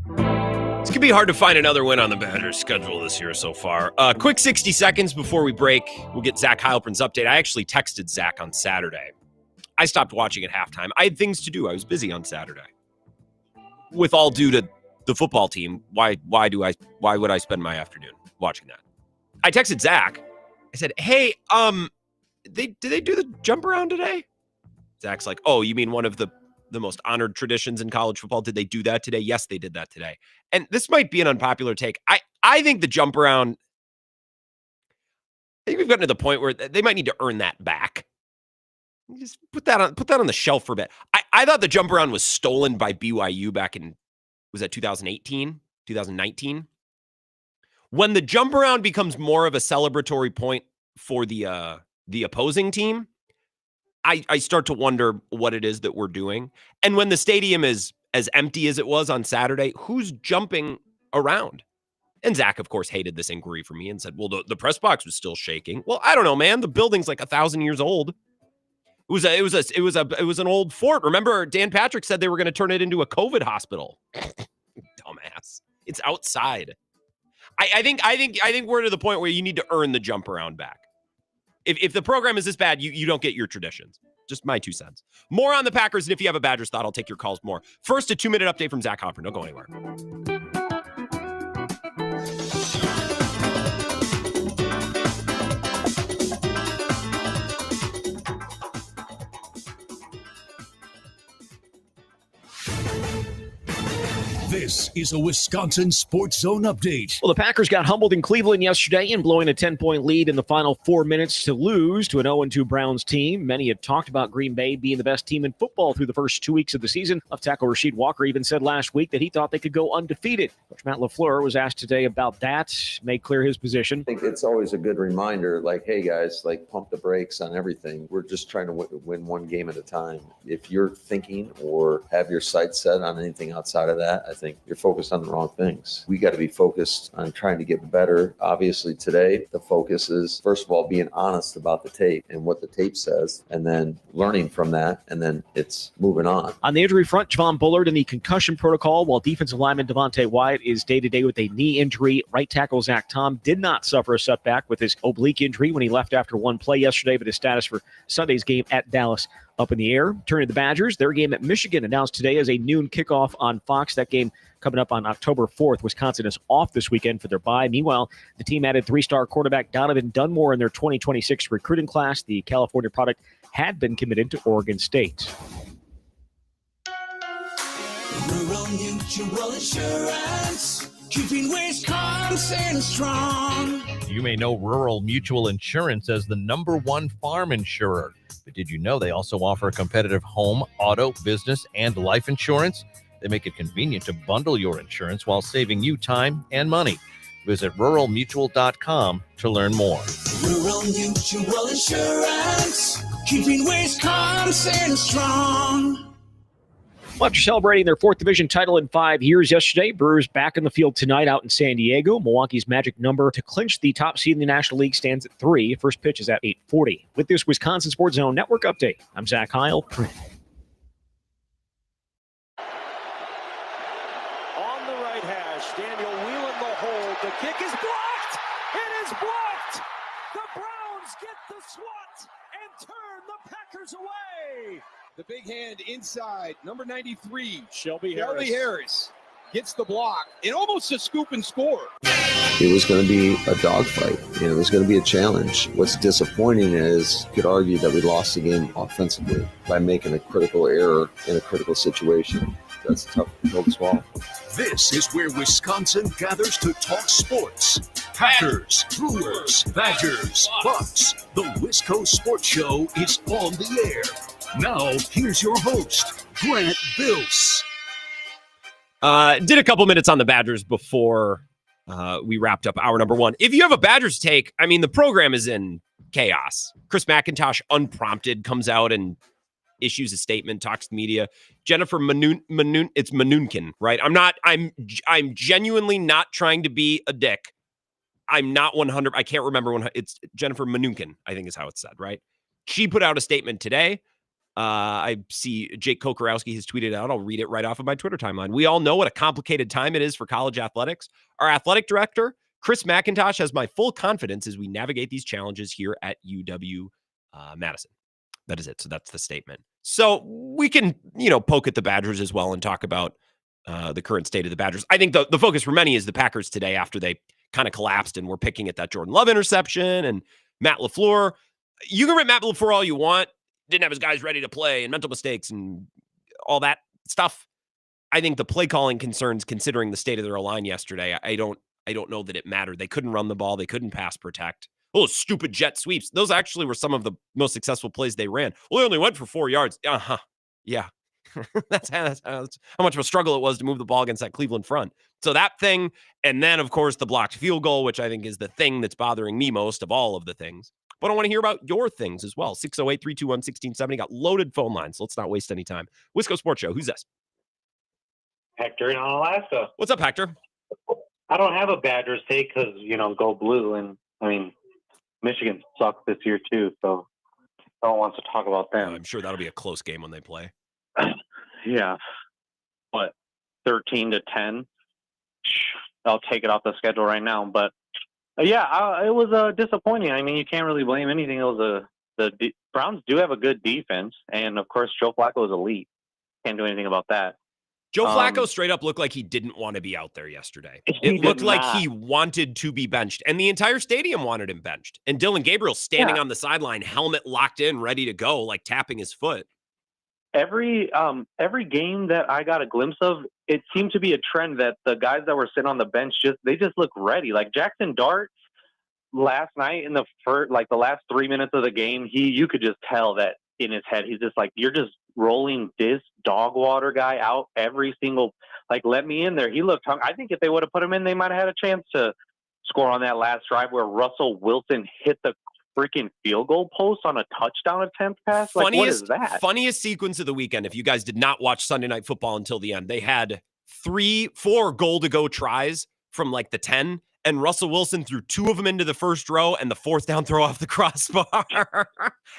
going to be hard to find another win on the Badgers' schedule this year so far. Quick 60 seconds before we break. We'll get Zach Heilprin's update. I actually texted Zach on Saturday. I stopped watching at halftime. I had things to do. I was busy on Saturday. With all due to the football team, why would I spend my afternoon watching that? I texted Zach. I said, hey, did they do the jump around today? Zach's like, oh, you mean one of the most honored traditions in college football? Did they do that today? Yes, they did that today. And this might be an unpopular take. I think the jump around, I think we've gotten to the point where they might need to earn that back. Just put that on the shelf for a bit. I thought the jump around was stolen by BYU back in, was that 2018, 2019? When the jump around becomes more of a celebratory point for the opposing team, I start to wonder what it is that we're doing. And when the stadium is as empty as it was on Saturday, who's jumping around? And Zach, of course, hated this inquiry from me and said, well, the press box was still shaking. Well, I don't know, man. The building's like 1,000 years old. It was an old fort. Remember, Dan Patrick said they were going to turn it into a COVID hospital. Dumbass. It's outside. I think we're to the point where you need to earn the jump around back. If the program is this bad, you don't get your traditions. Just my 2 cents. More on the Packers, and if you have a Badgers thought, I'll take your calls more. First, a 2-minute update from Zach Heilprin. Don't go anywhere. This is a Wisconsin Sports Zone update. Well, the Packers got humbled in Cleveland yesterday in blowing a 10-point lead in the final 4 minutes to lose to an 0-2 Browns team. Many had talked about Green Bay being the best team in football through the first 2 weeks of the season. Left tackle Rasheed Walker even said last week that he thought they could go undefeated. Coach Matt LaFleur was asked today about that, made clear his position. I think it's always a good reminder, like, hey, guys, pump the brakes on everything. We're just trying to win one game at a time. If you're thinking or have your sights set on anything outside of that, I think think you're focused on the wrong things. We got to be focused on trying to get better. Obviously today, the focus is, first of all, being honest about the tape and what the tape says, and then learning from that, and then it's moving on. On the injury front, Javon Bullard in the concussion protocol, while defensive lineman Devontae Wyatt is day-to-day with a knee injury. Right tackle Zach Tom did not suffer a setback with his oblique injury when he left after one play yesterday, but his status for Sunday's game at Dallas up in the air. Turning to the Badgers, their game at Michigan announced today as a noon kickoff on Fox. That game coming up on October 4th. Wisconsin is off this weekend for their bye. Meanwhile, the team added three-star quarterback Donovan Dunmore in their 2026 recruiting class. The California product had been committed to Oregon State. Rural Mutual Insurance, keeping Wisconsin strong. You may know Rural Mutual Insurance as the #1 farm insurer. But did you know they also offer competitive home, auto, business, and life insurance? They make it convenient to bundle your insurance while saving you time and money. Visit ruralmutual.com to learn more. Rural Mutual Insurance, keeping Wisconsin strong. After celebrating their 4th division title in 5 years yesterday, Brewers back in the field tonight out in San Diego. Milwaukee's magic number to clinch the top seed in the National League stands at 3. First pitch is at 8:40. With this Wisconsin Sports Zone Network update, I'm Zach Heil. On the right hash, Daniel Whelan the hold. The kick is blocked. It is blocked. The Browns get the swat and turn the Packers away. The big hand inside, number 93. Shelby Harris gets the block. It almost a scoop and score. It was going to be a dogfight. It was going to be a challenge. What's disappointing is, you could argue that we lost the game offensively by making a critical error in a critical situation. That's a tough pill to swallow. This is where Wisconsin gathers to talk sports. Packers, Brewers, Badgers, Bucks. The Wisco Sports Show is on the air. Now, here's your host, Grant Bills. Did a couple minutes on the Badgers before we wrapped up hour number 1. If you have a Badgers take, I mean, the program is in chaos. Chris McIntosh, unprompted, comes out and issues a statement, talks to the media. Jennifer it's Manunkin, right? I'm genuinely not trying to be a dick. I'm not 100. I can't remember when it's Jennifer Manunkin, I think is how it's said, right? She put out a statement today. I see Jake Kokorowski has tweeted out. I'll read it right off of my Twitter timeline. We all know what a complicated time it is for college athletics. Our athletic director, Chris McIntosh, has my full confidence as we navigate these challenges here at UW Madison. That is it. So that's the statement. So we can, poke at the Badgers as well and talk about the current state of the Badgers. I think the focus for many is the Packers today after they kind of collapsed and were picking at that Jordan Love interception and Matt LaFleur. You can rip Matt LaFleur all you want. Didn't have his guys ready to play and mental mistakes and all that stuff. I think the play calling concerns, considering the state of their line yesterday, I don't know that it mattered. They couldn't run the ball. They couldn't pass protect. Oh, stupid jet sweeps. Those actually were some of the most successful plays they ran. Well, they only went for 4 yards. Yeah. That's how much of a struggle it was to move the ball against that Cleveland front. So that thing, and then, of course, the blocked field goal, which I think is the thing that's bothering me most of all of the things. But I want to hear about your things as well. 608-321-1670. Got loaded phone lines, so let's not waste any time. Wisco Sports Show. Who's this? Hector in Alaska. What's up, Hector? I don't have a Badgers take because, go blue. And, Michigan sucked this year, too. So no one wants to talk about them. I'm sure that'll be a close game when they play. Yeah. What, 13-10? I'll take it off the schedule right now. But, it was disappointing. You can't really blame anything. It was the Browns do have a good defense. And, of course, Joe Flacco is elite. Can't do anything about that. Joe Flacco straight up looked like he didn't want to be out there yesterday. It looked like he wanted to be benched, and the entire stadium wanted him benched. And Dylan Gabriel standing on the sideline, helmet locked in, ready to go, like tapping his foot. Every game that I got a glimpse of, it seemed to be a trend that the guys that were sitting on the bench they just look ready. Like Jackson Dart last night in the last 3 minutes of the game, you could just tell that in his head he's just like, you're just rolling this dog water guy out every single, let me in there. He looked hungry. I think if they would have put him in, they might have had a chance to score on that last drive where Russell Wilson hit the freaking field goal post on a touchdown attempt pass. What is that? Funniest sequence of the weekend. If you guys did not watch Sunday Night Football until the end, they had 4 goal-to-go tries from like the 10, and Russell Wilson threw 2 of them into the first row and the 4th down throw off the crossbar.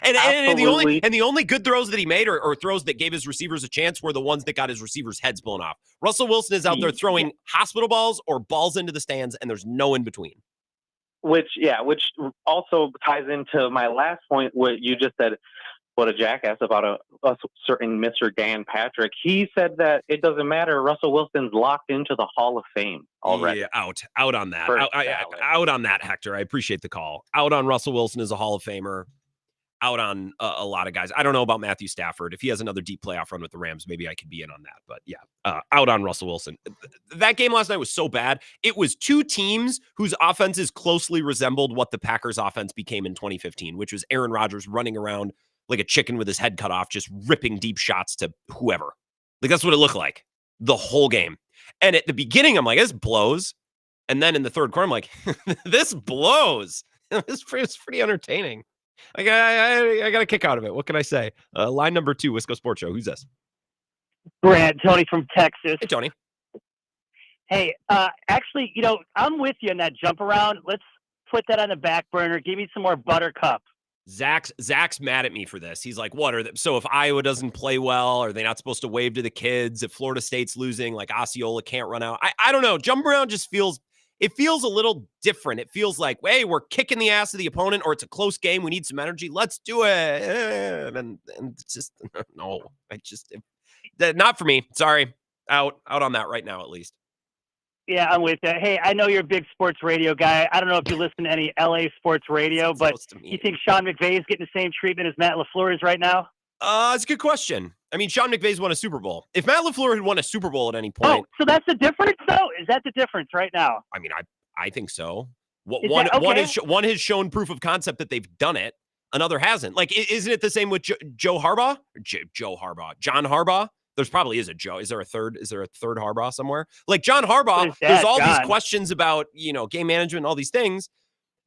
and the only good throws that he made or throws that gave his receivers a chance were the ones that got his receivers' heads blown off. Russell Wilson is out there throwing hospital balls or balls into the stands, and there's no in between. Which also ties into my last point, what you just said, what a jackass about a certain Mr. Dan Patrick. He said that it doesn't matter. Russell Wilson's locked into the Hall of Fame already. Yeah, out on that. Out on that, Hector. I appreciate the call. Out on Russell Wilson as a Hall of Famer. Out on a lot of guys. I don't know about Matthew Stafford. If he has another deep playoff run with the Rams, maybe I could be in on that. But yeah, out on Russell Wilson. That game last night was so bad. It was 2 teams whose offenses closely resembled what the Packers offense became in 2015, which was Aaron Rodgers running around like a chicken with his head cut off, just ripping deep shots to whoever. Like, that's what it looked like the whole game. And at the beginning, I'm like, this blows. And then in the third quarter, I'm like, this blows. It's pretty entertaining. Like, I got a kick out of it. What can I say? Line number 2, Wisco Sports Show. Who's this? Grant, Tony from Texas. Hey, Tony. Hey, actually, I'm with you on that jump around. Let's put that on the back burner. Give me some more buttercup. Zach's mad at me for this. He's like, what are so if Iowa doesn't play well, are they not supposed to wave to the kids? If Florida State's losing, like Osceola can't run out. I don't know. Jump around just feels a little different. It feels like, hey, we're kicking the ass of the opponent, or it's a close game. We need some energy. Let's do it. And it's just, no, not for me. Sorry. Out on that right now, at least. Yeah, I'm with you. Hey, I know you're a big sports radio guy. I don't know if you listen to any LA sports radio, but you think Sean McVay is getting the same treatment as Matt LaFleur is right now? It's a good question. I mean, Sean McVay's won a Super Bowl. If Matt LaFleur had won a Super Bowl at any point. Oh, so that's the difference, though? Is that the difference right now? I mean, I think so. One has shown proof of concept that they've done it. Another hasn't. Like, isn't it the same with Joe Harbaugh? Joe Harbaugh. John Harbaugh? There's probably is a Joe. Is there a third Harbaugh somewhere? Like John Harbaugh, there's all these questions about, game management and all these things.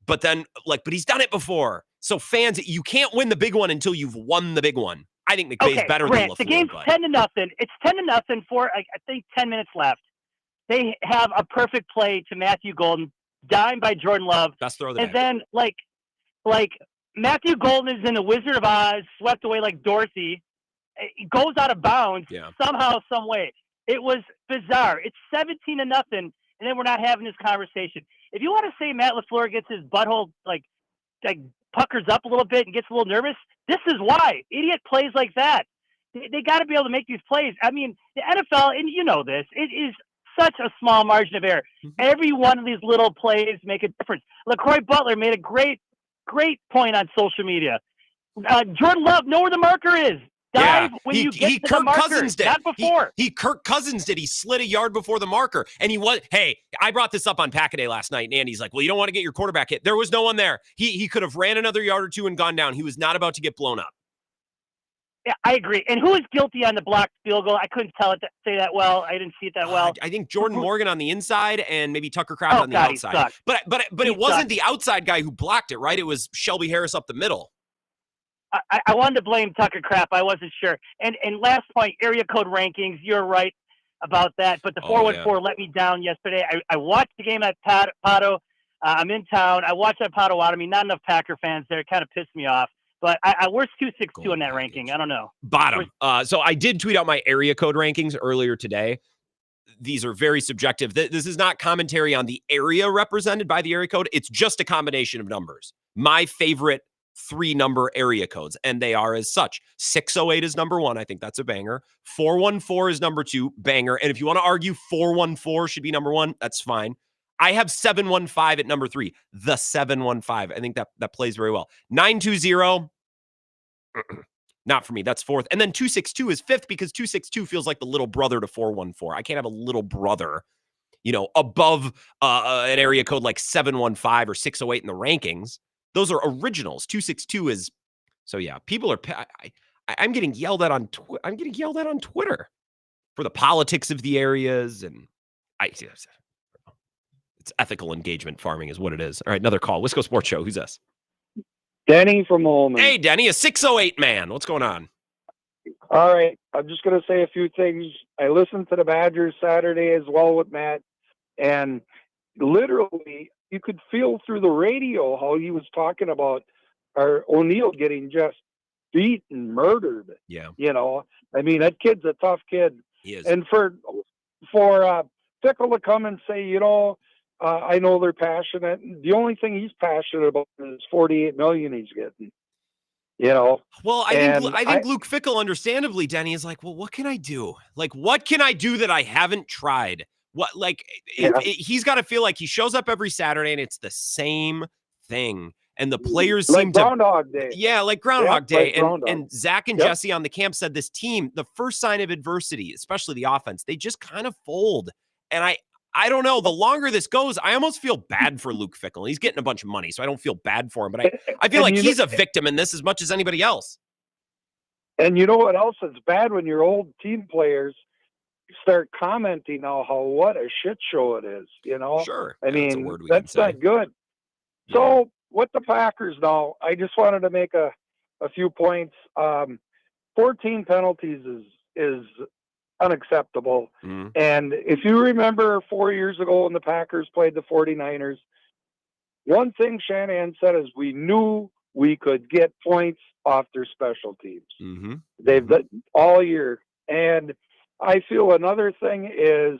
But then, but he's done it before. So fans, you can't win the big one until you've won the big one. I think McVay's better than LaFleur. The game's 10-0. It's 10-0 for, I think, 10 minutes left. They have a perfect play to Matthew Golden, dime by Jordan Love. Best throw of the day. And then, like Matthew Golden is in the Wizard of Oz, swept away like Dorothy. It goes out of bounds somehow, some way. It was bizarre. It's 17-0, and then we're not having this conversation. If you want to say Matt LaFleur gets his butthole like puckers up a little bit and gets a little nervous, this is why. Idiot plays like that. They got to be able to make these plays. I mean, the NFL, and you know this, it is such a small margin of error. Every one of these little plays make a difference. LaCroix Butler made a great point on social media. Jordan Love, know where the marker is. Dive when you get to the marker, Cousins did. Not before. He Kirk Cousins did. He slid a yard before the marker. And I brought this up on Pack-A-Day last night, and Andy's like, well, you don't want to get your quarterback hit. There was no one there. He could have ran another yard or two and gone down. He was not about to get blown up. Yeah, I agree. And who is guilty on the blocked field goal? I couldn't say that well. I didn't see it that well. I think Jordan Morgan on the inside and maybe Tucker Kraft on the outside. But it wasn't the outside guy who blocked it, right? It was Shelby Harris up the middle. I wanted to blame Tucker Kraft. I wasn't sure. And last point, area code rankings. You're right about that. But the 414 let me down yesterday. I watched the game at Pato. I'm in town. I watched that Potawatomi. Not enough Packer fans there. It kind of pissed me off. But where's 262 in that ranking? I don't know. Bottom. So I did tweet out my area code rankings earlier today. These are very subjective. This is not commentary on the area represented by the area code. It's just a combination of numbers. My favorite 3-number area codes, and they are as such. 608 is number 1. I think that's a banger. 414 is number 2, banger. And if you want to argue 414 should be number 1, that's fine. I have 715 at number 3, the 715. I think that plays very well. 920, not for me. That's 4th. And then 262 is 5th because 262 feels like the little brother to 414. I can't have a little brother, above an area code like 715 or 608 in the rankings. Those are originals. 262 is so. Yeah, people are. I'm getting yelled at on. I'm getting yelled at on Twitter for the politics of the areas, and it's ethical engagement farming is what it is. All right, another call. Wisco Sports Show. Who's this? Denny from Holman. Hey, Denny, a 608 man. What's going on? All right, I'm just gonna say a few things. I listened to the Badgers Saturday as well with Matt, and literally you could feel through the radio how he was talking about our O'Neal getting just beat and murdered. Yeah. You know, I mean, that kid's a tough kid. He is. And for Fickle to come and say, you know, I know they're passionate. The only thing he's passionate about is $48 million he's getting. You know. Well, I think Luke Fickell, understandably, Denny, is like, well, what can I do? Like, what can I do that I haven't tried? What, like, he's got to feel like he shows up every Saturday and it's the same thing. And the players like seem to Groundhog Day. Yeah, like Groundhog Day. Like and Zach and Jesse on the camp said this team, the first sign of adversity, especially the offense, they just kind of fold. And I don't know. The longer this goes, I almost feel bad for Luke Fickell. He's getting a bunch of money, so I don't feel bad for him. But I feel like he's a victim in this as much as anybody else. And you know what else is bad? When your old team players start commenting now how what a shit show it is, you know? Sure. I mean, that's not good. So with the Packers now, I just wanted to make a few points. 14 penalties is unacceptable. And if you remember 4 years ago when the Packers played the 49ers, one thing Shanahan said is we knew we could get points off their special teams. They've done all year. And I feel another thing is,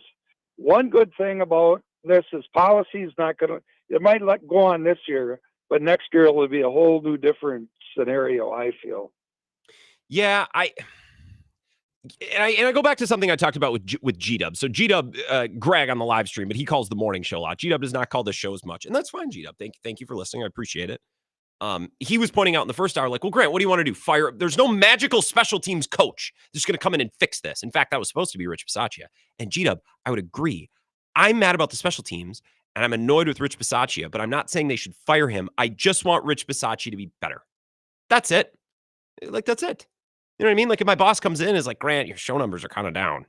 one good thing about this is policy is not going to, it might let go on this year, but next year it will be a whole new different scenario, I feel. Yeah, I go back to something I talked about with G-Dub. So G-Dub, Greg on the live stream, but he calls the morning show a lot. G-Dub does not call the show as much, and that's fine, G-Dub. Thank you for listening. I appreciate it. He was pointing out in the first hour, like, well, Grant, what do you want to do? Fire? There's no magical special teams coach that's going to come in and fix this. In fact, that was supposed to be Rich Bisaccia. And G-Dub, I would agree. I'm mad about the special teams, and I'm annoyed with Rich Bisaccia, but I'm not saying they should fire him. I just want Rich Bisaccia to be better. That's it. Like, that's it. You know what I mean? Like, if my boss comes in and is like, Grant, your show numbers are kind of down.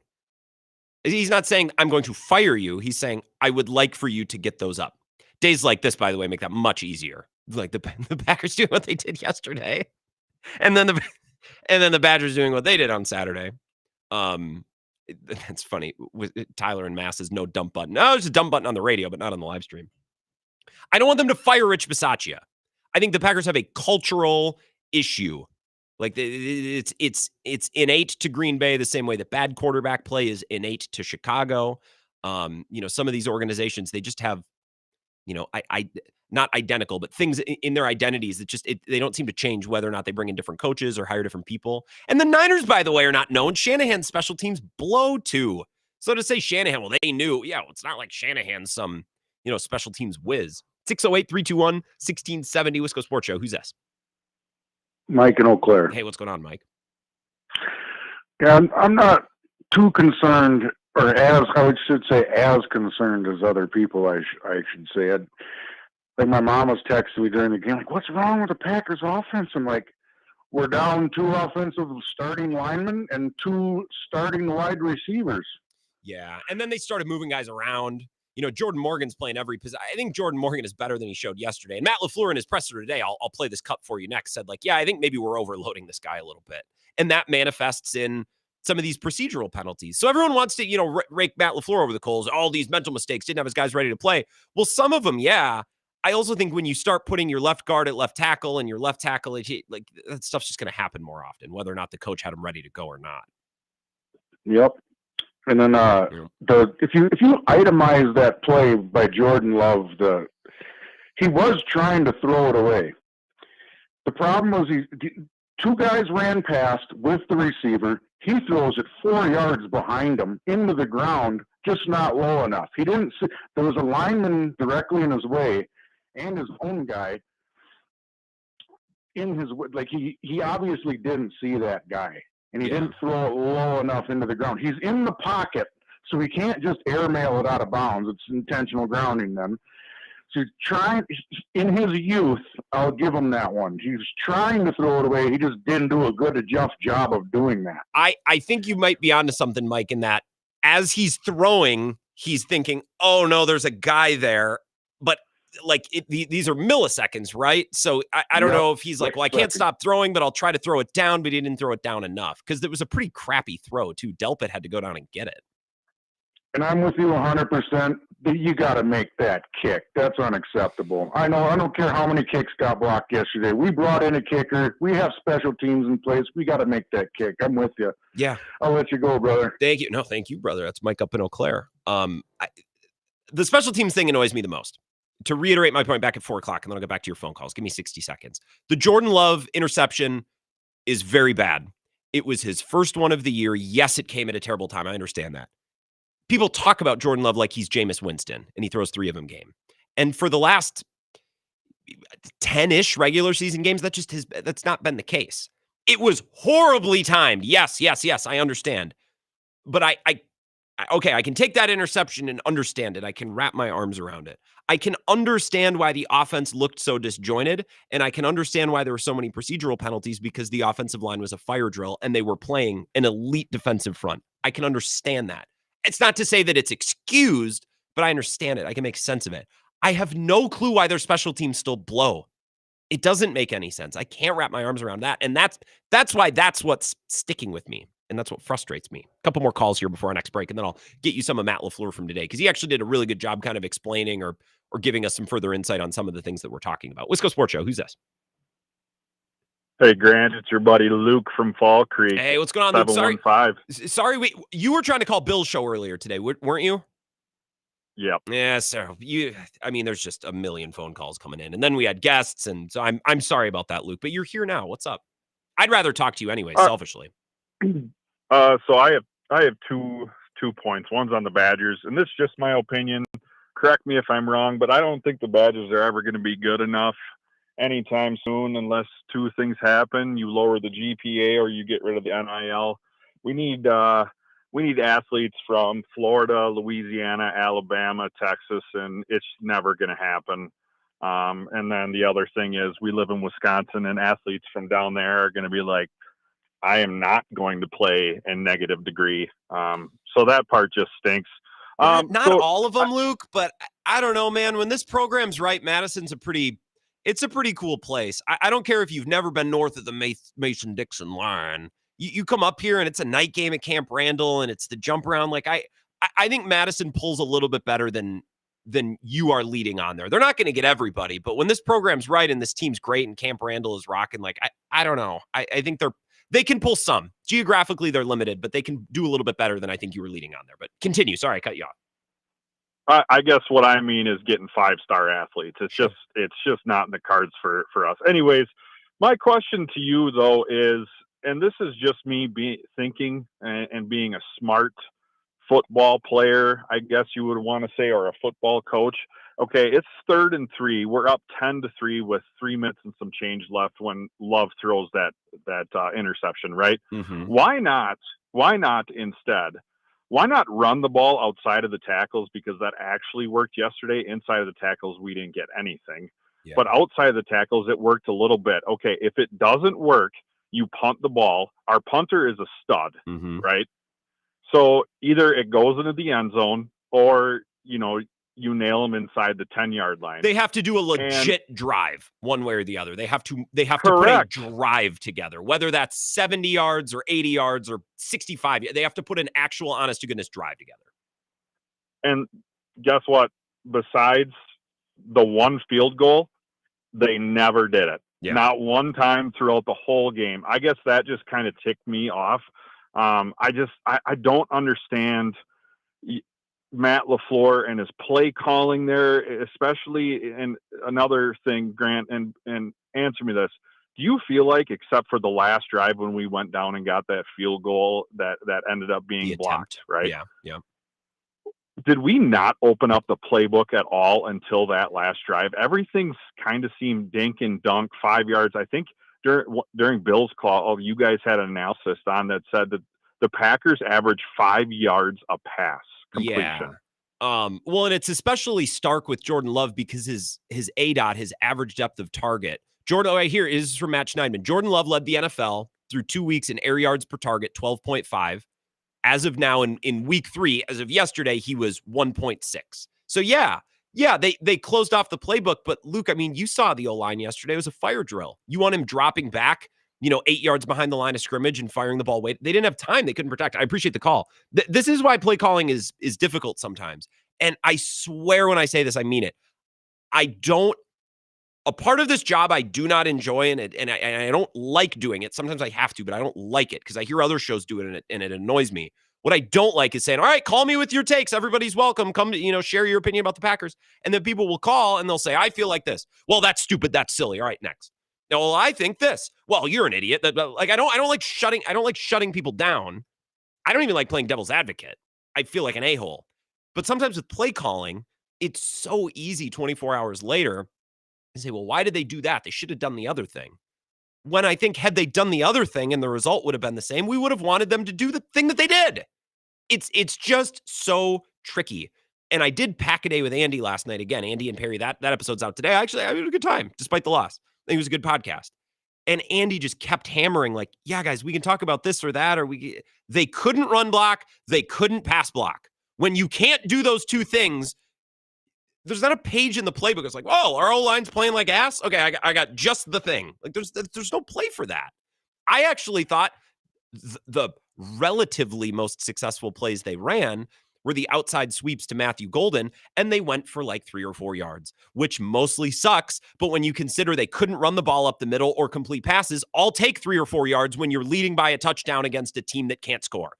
He's not saying I'm going to fire you. He's saying I would like for you to get those up. Days like this, by the way, make that much easier. Like the Packers doing what they did yesterday, and then the Badgers doing what they did on Saturday. That's funny. With Tyler and Mass's no dump button. No, there's a dump button on the radio, but not on the live stream. I don't want them to fire Rich Bisaccia. I think the Packers have a cultural issue. Like it's innate to Green Bay the same way that bad quarterback play is innate to Chicago. You know, some of these organizations, they just have, you know, not identical, but things in their identities that just, they don't seem to change whether or not they bring in different coaches or hire different people. And the Niners, by the way, are not known. Shanahan's special teams blow too. So to say Shanahan, well, they knew. Yeah, well, it's not like Shanahan's some, you know, special teams whiz. 608-321-1670 Wisco Sports Show. Who's this? Mike in Eau Claire. Hey, what's going on, Mike? Yeah, I'm not too concerned, or I should say as concerned as other people, I should say. Like my mom was texting me during the game, like, what's wrong with the Packers offense? I'm like, we're down 2 offensive starting linemen and 2 starting wide receivers. Yeah, and then they started moving guys around. You know, Jordan Morgan's playing every position. I think Jordan Morgan is better than he showed yesterday. And Matt LaFleur in his presser today, I'll play this cut for you next, said like, yeah, I think maybe we're overloading this guy a little bit. And that manifests in some of these procedural penalties. So everyone wants to, you know, rake Matt LaFleur over the coals. All these mental mistakes, didn't have his guys ready to play. Well, some of them, yeah. I also think when you start putting your left guard at left tackle and your left tackle, like that stuff's just going to happen more often, whether or not the coach had him ready to go or not. Yep. And then if you itemize that play by Jordan Love, he was trying to throw it away. The problem was 2 guys ran past with the receiver. He throws it 4 yards behind him into the ground, just not low enough. He didn't see, there was a lineman directly in his way, and his own guy in his, like he obviously didn't see that guy, and he didn't throw it low enough into the ground. He's in the pocket, so he can't just airmail it out of bounds. It's intentional grounding then. So he's trying, in his youth, I'll give him that one. He was trying to throw it away. He just didn't do a good enough job of doing that. I think you might be onto something, Mike, in that as he's throwing, he's thinking, oh no, there's a guy there. But these are milliseconds, right? So I don't know if he's like, well, I can't stop throwing, but I'll try to throw it down, but he didn't throw it down enough because it was a pretty crappy throw too. Delpit had to go down and get it. And I'm with you 100%. You got to make that kick. That's unacceptable. I know. I don't care how many kicks got blocked yesterday. We brought in a kicker. We have special teams in place. We got to make that kick. I'm with you. Yeah. I'll let you go, brother. Thank you. No, thank you, brother. That's Mike up in Eau Claire. The special teams thing annoys me the most. To reiterate my point back at 4 o'clock, and then I'll get back to your phone calls. Give me 60 seconds. The Jordan Love interception is very bad. It was his first one of the year. Yes, it came at a terrible time. I understand that. People talk about Jordan Love like he's Jameis Winston, and he throws 3 of them game. And for the last 10-ish regular season games, that's not been the case. It was horribly timed. Yes, I understand. But I can take that interception and understand it. I can wrap my arms around it. I can understand why the offense looked so disjointed, and I can understand why there were so many procedural penalties because the offensive line was a fire drill and they were playing an elite defensive front. I can understand that. It's not to say that it's excused, but I understand it. I can make sense of it. I have no clue why their special teams still blow. It doesn't make any sense. I can't wrap my arms around that. And that's why that's what's sticking with me. And that's what frustrates me. A couple more calls here before our next break, and then I'll get you some of Matt LaFleur from today, because he actually did a really good job kind of explaining or giving us some further insight on some of the things that we're talking about. Wisco Sports Show. Who's this? Hey, Grant, it's your buddy Luke from Fall Creek. Hey, what's going on, Luke? Sorry, you were trying to call Bill's show earlier today, weren't you? Yep. Yeah, so there's just a million phone calls coming in, and then we had guests, and so I'm sorry about that, Luke, but you're here now. What's up? I'd rather talk to you anyway, selfishly. So I have two points. One's on the Badgers, and this is just my opinion. Correct me if I'm wrong, but I don't think the Badgers are ever going to be good enough anytime soon unless 2 things happen. You lower the GPA or you get rid of the NIL. We need athletes from Florida, Louisiana, Alabama, Texas, and it's never going to happen. And then the other thing is we live in Wisconsin, and athletes from down there are going to be like, I am not going to play in negative degree. So that part just stinks. Not all of them, Luke, but I don't know, man. When this program's right, Madison's a pretty cool place. I don't care if you've never been north of the Mason-Dixon line. You come up here and it's a night game at Camp Randall and it's the jump around. Like I think Madison pulls a little bit better than you are leading on there. They're not going to get everybody, but when this program's right and this team's great and Camp Randall is rocking, like I don't know. I think they can pull some. Geographically, they're limited, but they can do a little bit better than I think you were leading on there. But continue. Sorry, I cut you off. I guess what I mean is getting 5-star athletes. It's just not in the cards for us. Anyways, my question to you though is, and this is just me thinking and being a smart football player, I guess you would want to say, or a football coach. Okay, it's 3rd and 3. We're up 10-3 with 3 minutes and some change left when Love throws that interception, right? Mm-hmm. Why not instead? Why not run the ball outside of the tackles? Because that actually worked yesterday. Inside of the tackles, we didn't get anything. Yeah. But outside of the tackles, it worked a little bit. Okay, if it doesn't work, you punt the ball. Our punter is a stud, right? So either it goes into the end zone or, you nail them inside the 10-yard line. They have to do a legit drive one way or the other. They have to put a drive together, whether that's 70 yards or 80 yards or 65. They have to put an actual honest to goodness drive together. And guess what? Besides the one field goal, they never did it. Yeah. Not one time throughout the whole game. I guess that just kind of ticked me off. I don't understand Matt LaFleur and his play calling there, especially. And another thing, Grant, and answer me this. Do you feel like, except for the last drive when we went down and got that field goal that ended up being blocked, right? Yeah. Did we not open up the playbook at all until that last drive? Everything's kind of seemed dink and dunk, 5 yards. I think during Bill's call, you guys had an analysis on that said that the Packers average 5 yards a pass completion. Yeah. Well, and it's especially stark with Jordan Love because his ADOT, his average depth of target. Here is from Matt Schneidman. Jordan Love led the NFL through 2 weeks in air yards per target, 12.5. As of now, in week 3, as of yesterday, he was 1.6. So yeah, Yeah, they closed off the playbook, but Luke, I mean, you saw the O-line yesterday. It was a fire drill. You want him dropping back, 8 yards behind the line of scrimmage and firing the ball. They didn't have time. They couldn't protect. I appreciate the call. This is why play calling is difficult sometimes. And I swear when I say this, I mean it. A part of this job I do not enjoy, and I don't like doing it. Sometimes I have to, but I don't like it because I hear other shows do it, and it annoys me. What I don't like is saying, all right, call me with your takes. Everybody's welcome. Come to, share your opinion about the Packers. And then people will call and they'll say, I feel like this. Well, that's stupid. That's silly. All right, next. No, well, I think this. Well, you're an idiot. Like, I don't like shutting people down. I don't even like playing devil's advocate. I feel like an a-hole. But sometimes with play calling, it's so easy 24 hours later to say, well, why did they do that? They should have done the other thing. When I think had they done the other thing and the result would have been the same, we would have wanted them to do the thing that they did. It's just so tricky. And I did pack a day with Andy last night. Again, Andy and Perry, that episode's out today. Actually, I had a good time, despite the loss. I think it was a good podcast. And Andy just kept hammering like, yeah, guys, we can talk about this or that. They couldn't run block. They couldn't pass block. When you can't do those two things, there's not a page in the playbook. It's like, oh, our O-line's playing like ass. Okay, I got just the thing. Like there's no play for that. I actually thought the relatively most successful plays they ran were the outside sweeps to Matthew Golden, and they went for like 3 or 4 yards, which mostly sucks. But when you consider they couldn't run the ball up the middle or complete passes, I'll take 3 or 4 yards when you're leading by a touchdown against a team that can't score.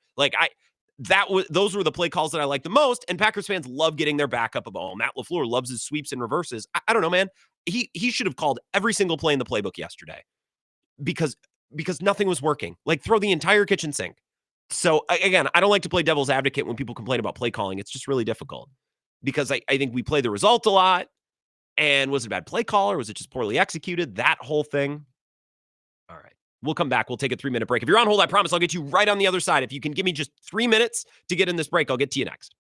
Those were the play calls that I like the most, and Packers fans love getting their backup of, oh, Matt LaFleur loves his sweeps and reverses. I don't know, man. He should have called every single play in the playbook yesterday because nothing was working. Like, throw the entire kitchen sink. So, again, I don't like to play devil's advocate when people complain about play calling. It's just really difficult because I think we play the result a lot. And was it a bad play call or was it just poorly executed? That whole thing. All right. We'll come back. We'll take a 3-minute break. If you're on hold, I promise I'll get you right on the other side. If you can give me just 3 minutes to get in this break, I'll get to you next.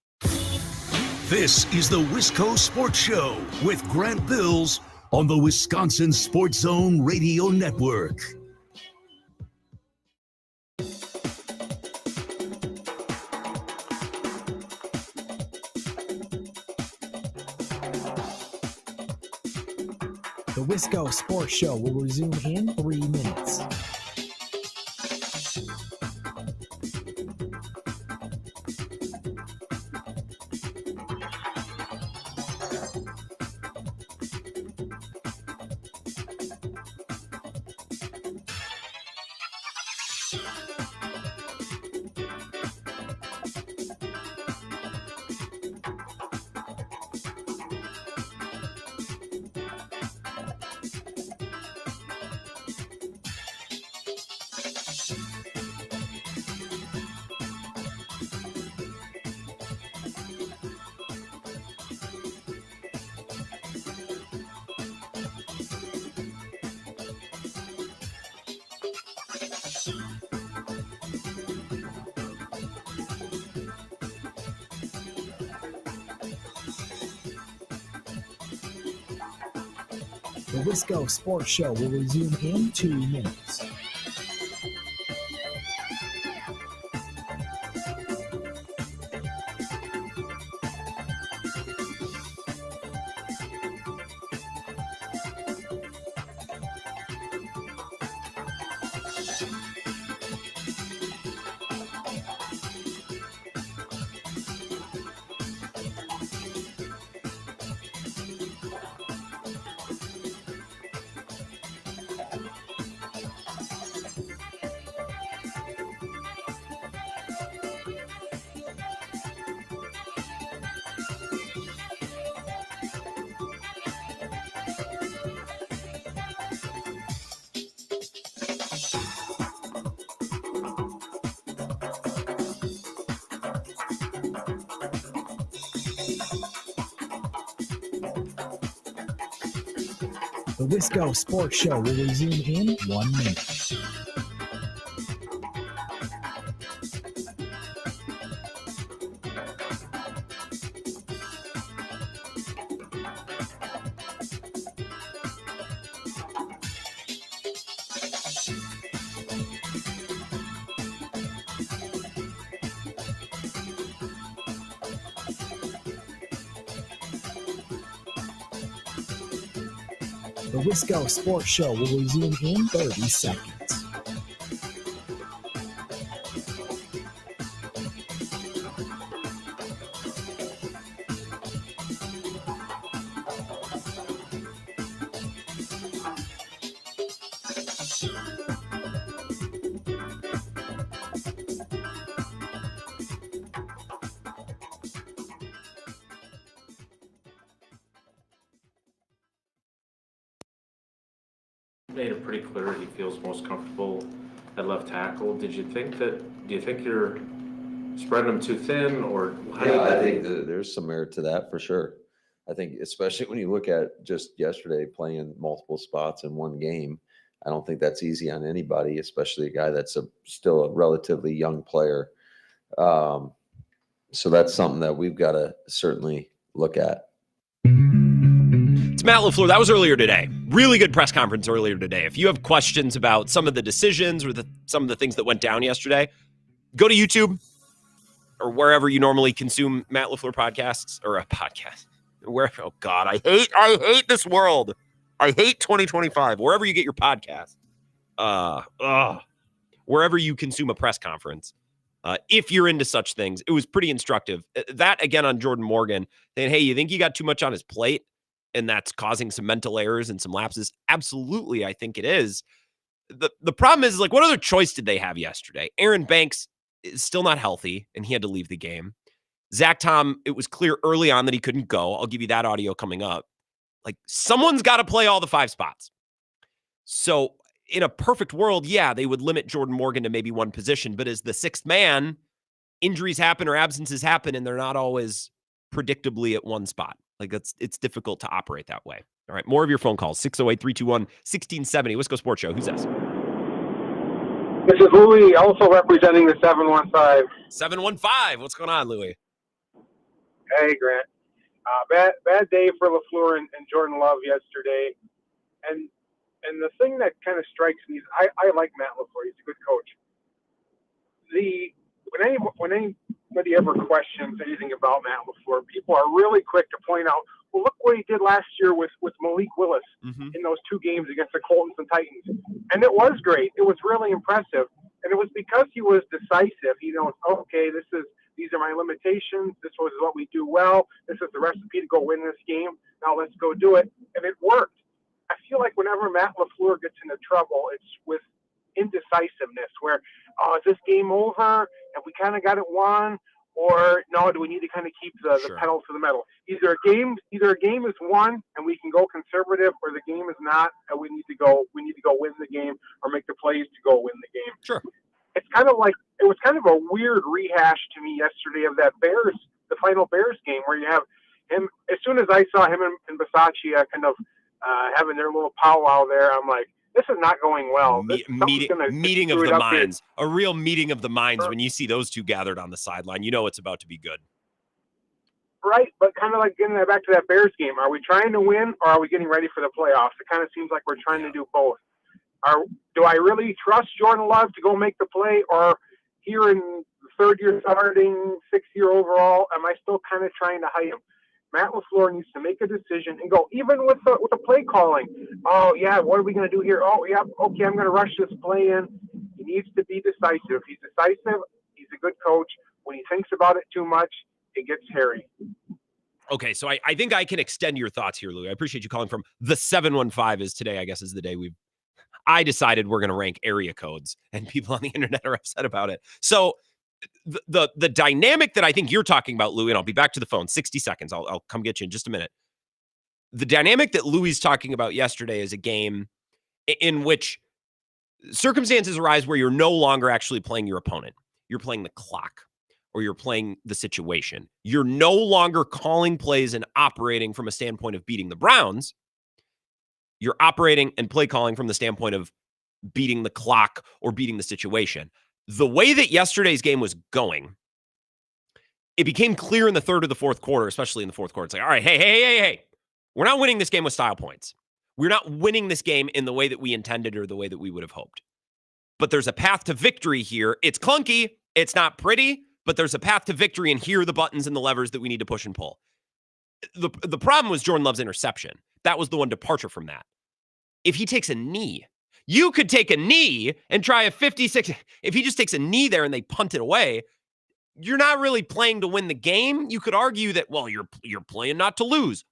This is the Wisco Sports Show with Grant Bills on the Wisconsin Sports Zone Radio Network. The Wisco Sports Show will resume in 3 minutes. The Wisco Sports Show will resume in 2 minutes. The Wisco Sports Show will resume in 1 minute. The Wisco Sports Show will resume in 30 seconds. Made it pretty clear he feels most comfortable at left tackle. Do you think you're spreading him too thin, or Yeah, I think there's some merit to that for sure. I think especially when you look at just yesterday playing multiple spots in one game, I don't think that's easy on anybody, especially a guy that's still a relatively young player. So that's something that we've got to certainly look at. It's Matt LaFleur. That was earlier today. Really good press conference earlier today. If you have questions about some of the decisions or some of the things that went down yesterday, go to YouTube or wherever you normally consume Matt LaFleur podcasts or a podcast. Oh God, I hate this world. I hate 2025. Wherever you get your podcast, wherever you consume a press conference, if you're into such things, it was pretty instructive. That again on Jordan Morgan saying, "Hey, you think you got too much on his plate, and that's causing some mental errors and some lapses?" Absolutely, I think it is. The problem is, like, what other choice did they have yesterday? Aaron Banks is still not healthy, and he had to leave the game. Zach Tom, it was clear early on that he couldn't go. I'll give you that audio coming up. Like, someone's got to play all the 5 spots. So in a perfect world, yeah, they would limit Jordan Morgan to maybe one position. But as the 6th man, injuries happen or absences happen, and they're not always predictably at one spot. Like, it's difficult to operate that way. All right, more of your phone calls, 608-321-1670. Wisco Sports Show. Who's this? This is Louis, also representing the 715. 715. What's going on, Louis? Hey, Grant. Bad day for LaFleur and Jordan Love yesterday. And the thing that kind of strikes me is I like Matt LaFleur. He's a good coach. When anybody ever questions anything about Matt LaFleur, people are really quick to point out, well, look what he did last year with Malik Willis in those 2 games against the Colts and Titans. And it was great. It was really impressive. And it was because he was decisive. He knows, okay, these are my limitations. This was what we do well. This is the recipe to go win this game. Now let's go do it. And it worked. I feel like whenever Matt LaFleur gets into trouble, it's with indecisiveness where, is this game over? Have we kind of got it won? Or no, do we need to kind of keep the pedal to the metal? Either a game is won and we can go conservative, or the game is not and we need to go win the game or make the plays to go win the game. Sure. It's kind of like, it was kind of a weird rehash to me yesterday of that the final Bears game, where you have him, as soon as I saw him and Bisaccia kind of having their little powwow there, I'm like, this is not going well. Meeting of the minds. A real meeting of the minds when you see those two gathered on the sideline. You know it's about to be good. Right, but kind of like getting back to that Bears game. Are we trying to win, or are we getting ready for the playoffs? It kind of seems like we're trying to do both. Do I really trust Jordan Love to go make the play, or here in 3rd year starting, 6th year overall, am I still kind of trying to hide him? Matt LaFleur needs to make a decision and go, even with the play calling. Oh, yeah, what are we going to do here? Oh, yeah, okay, I'm going to rush this play in. He needs to be decisive. He's decisive. He's a good coach. When he thinks about it too much, it gets hairy. Okay, so I think I can extend your thoughts here, Louis. I appreciate you calling from the 715 is today, I guess, is the day I decided we're going to rank area codes, and people on the internet are upset about it. So the dynamic that I think you're talking about, Louis, and I'll be back to the phone, 60 seconds. I'll come get you in just a minute. The dynamic that Louis is talking about yesterday is a game in which circumstances arise where you're no longer actually playing your opponent. You're playing the clock, or you're playing the situation. You're no longer calling plays and operating from a standpoint of beating the Browns. You're operating and play calling from the standpoint of beating the clock or beating the situation. The way that yesterday's game was going, it became clear in the 3rd or the 4th quarter, especially in the 4th quarter. It's like, all right, hey. We're not winning this game with style points. We're not winning this game in the way that we intended or the way that we would have hoped. But there's a path to victory here. It's clunky. It's not pretty, but there's a path to victory, and here are the buttons and the levers that we need to push and pull. The problem was Jordan Love's interception. That was the one departure from that. if he takes a knee. You could take a knee and try a 56. If he just takes a knee there and they punt it away, you're not really playing to win the game. You could argue that, well, you're playing not to lose.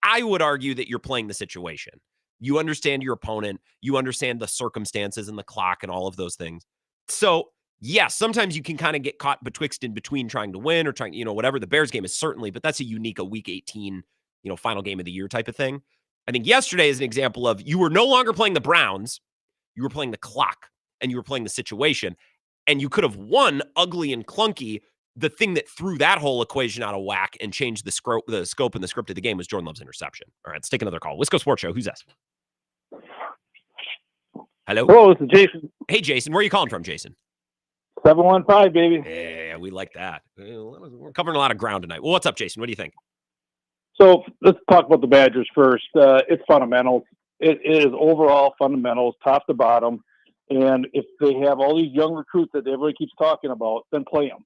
I would argue that you're playing the situation. You understand your opponent. You understand the circumstances and the clock and all of those things. So, yes, sometimes you can kind of get caught betwixt in between trying to win or trying, whatever. The Bears game is certainly, but that's a week 18, final game of the year type of thing. I think yesterday is an example of you were no longer playing the Browns. You were playing the clock and you were playing the situation. And you could have won ugly and clunky. The thing that threw that whole equation out of whack and changed the scope and the script of the game was Jordan Love's interception. All right, let's take another call. Wisco Sports Show. Who's this? Hello? Hello, this is Jason. Hey, Jason. Where are you calling from, Jason? 715, baby. Yeah, we like that. We're covering a lot of ground tonight. Well, what's up, Jason? What do you think? So let's talk about the Badgers first. It's fundamentals. It is overall fundamentals, top to bottom. And if they have all these young recruits that everybody keeps talking about, then play them.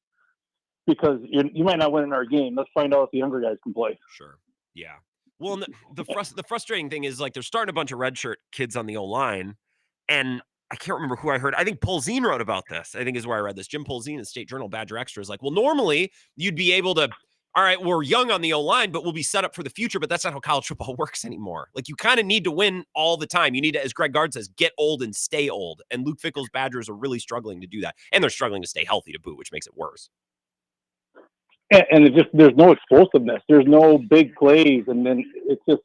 Because you might not win in our game. Let's find out if the younger guys can play. Sure. Yeah. Well, and the frustrating thing is, like, they're starting a bunch of redshirt kids on the O-line, and I can't remember who I heard. I think Polzine wrote about this. I think is where I read this. Jim Polzine in State Journal Badger Extra is like, well, normally you'd be able to, all right, we're young on the O-line, but we'll be set up for the future. But that's not how college football works anymore. Like, you kind of need to win all the time. You need to, as Greg Gard says, get old and stay old. And Luke Fickell's Badgers are really struggling to do that. And they're struggling to stay healthy to boot, which makes it worse. And it's just, there's no explosiveness. There's no big plays. And then it's just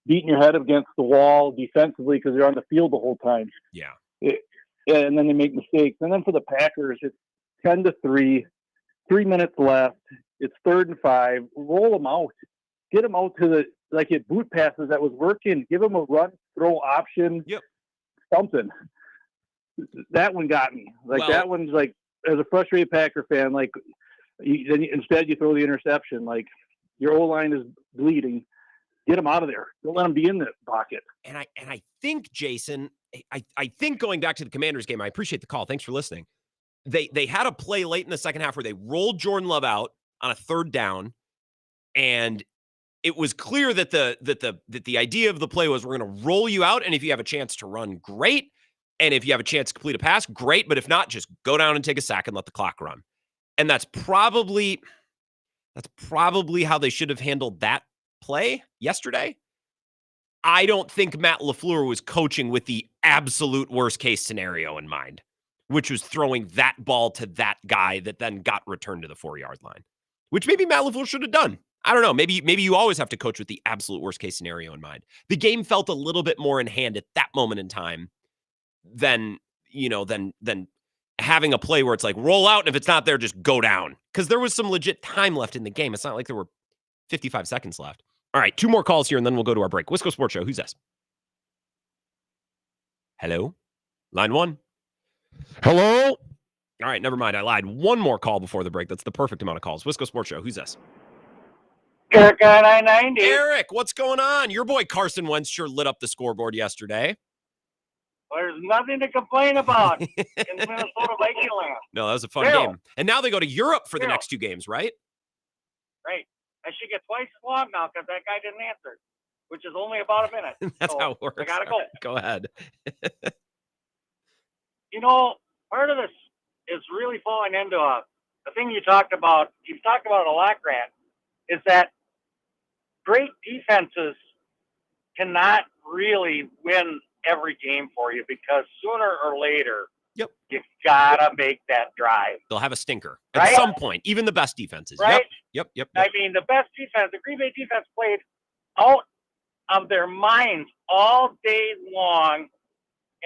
beating your head against the wall defensively because they're on the field the whole time. Yeah. And then they make mistakes. And then for the Packers, it's 10-3, 3 minutes left. It's 3rd and 5. Roll them out. Get them out to it boot passes that was working. Give them a run, throw option. Yep. Something. That one got me. That one's like, as a frustrated Packer fan, instead you throw the interception. Like, your O-line is bleeding. Get them out of there. Don't let them be in the pocket. And I think, Jason, I think going back to the Commanders game, I appreciate the call. Thanks for listening. They had a play late in the second half where they rolled Jordan Love out on a 3rd down, and it was clear that the idea of the play was, we're going to roll you out, and if you have a chance to run, great, and if you have a chance to complete a pass, great, but if not, just go down and take a sack and let the clock run. And that's probably how they should have handled that play yesterday. I don't think Matt LaFleur was coaching with the absolute worst case scenario in mind, which was throwing that ball to that guy that then got returned to the 4-yard line, which maybe Matt LaFleur should have done. I don't know. Maybe you always have to coach with the absolute worst case scenario in mind. The game felt a little bit more in hand at that moment in time than having a play where it's like, roll out, and if it's not there, just go down. Because there was some legit time left in the game. It's not like there were 55 seconds left. All right, 2 more calls here, and then we'll go to our break. Wisco Sports Show. Who's this? Hello? Line 1. Hello? All right, never mind. I lied. 1 more call before the break. That's the perfect amount of calls. Wisco Sports Show. Who's this? Eric on I-90. Eric, what's going on? Your boy Carson Wentz sure lit up the scoreboard yesterday. There's nothing to complain about in Minnesota Viking land. No, that was a fun game. And now they go to Europe for the next 2 games, right? Right. I should get twice as long now because that guy didn't answer, which is only about a minute. That's how it works. I got to go. Right, go ahead. Part of this is really falling into the thing you talked about. You've talked about a lot, Grant, is that great defenses cannot really win every game for you because sooner or later, you gotta make that drive. They'll have a stinker at some point, even the best defenses. Right? Yep. I mean, the best defense, the Green Bay defense played out of their minds all day long,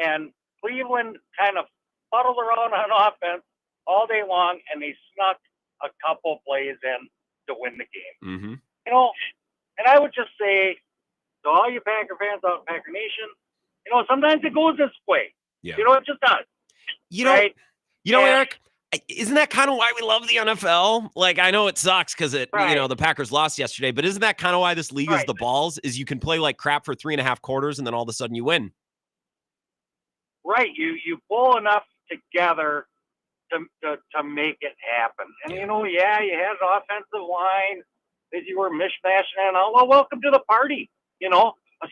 and Cleveland kind of fuddled around on offense all day long, and they snuck a couple plays in to win the game. Mm-hmm. And I would just say to all you Packer fans out in Packer Nation, sometimes it goes this way. Yeah. It just does. Right? Eric, isn't that kind of why we love the NFL? Like, I know it sucks because the Packers lost yesterday, but isn't that kind of why this league is the balls? Is you can play like crap for 3.5 quarters and then all of a sudden you win. Right. You pull enough together to make it happen. And you had an offensive line that you were mishmashing and all. Well, welcome to the party.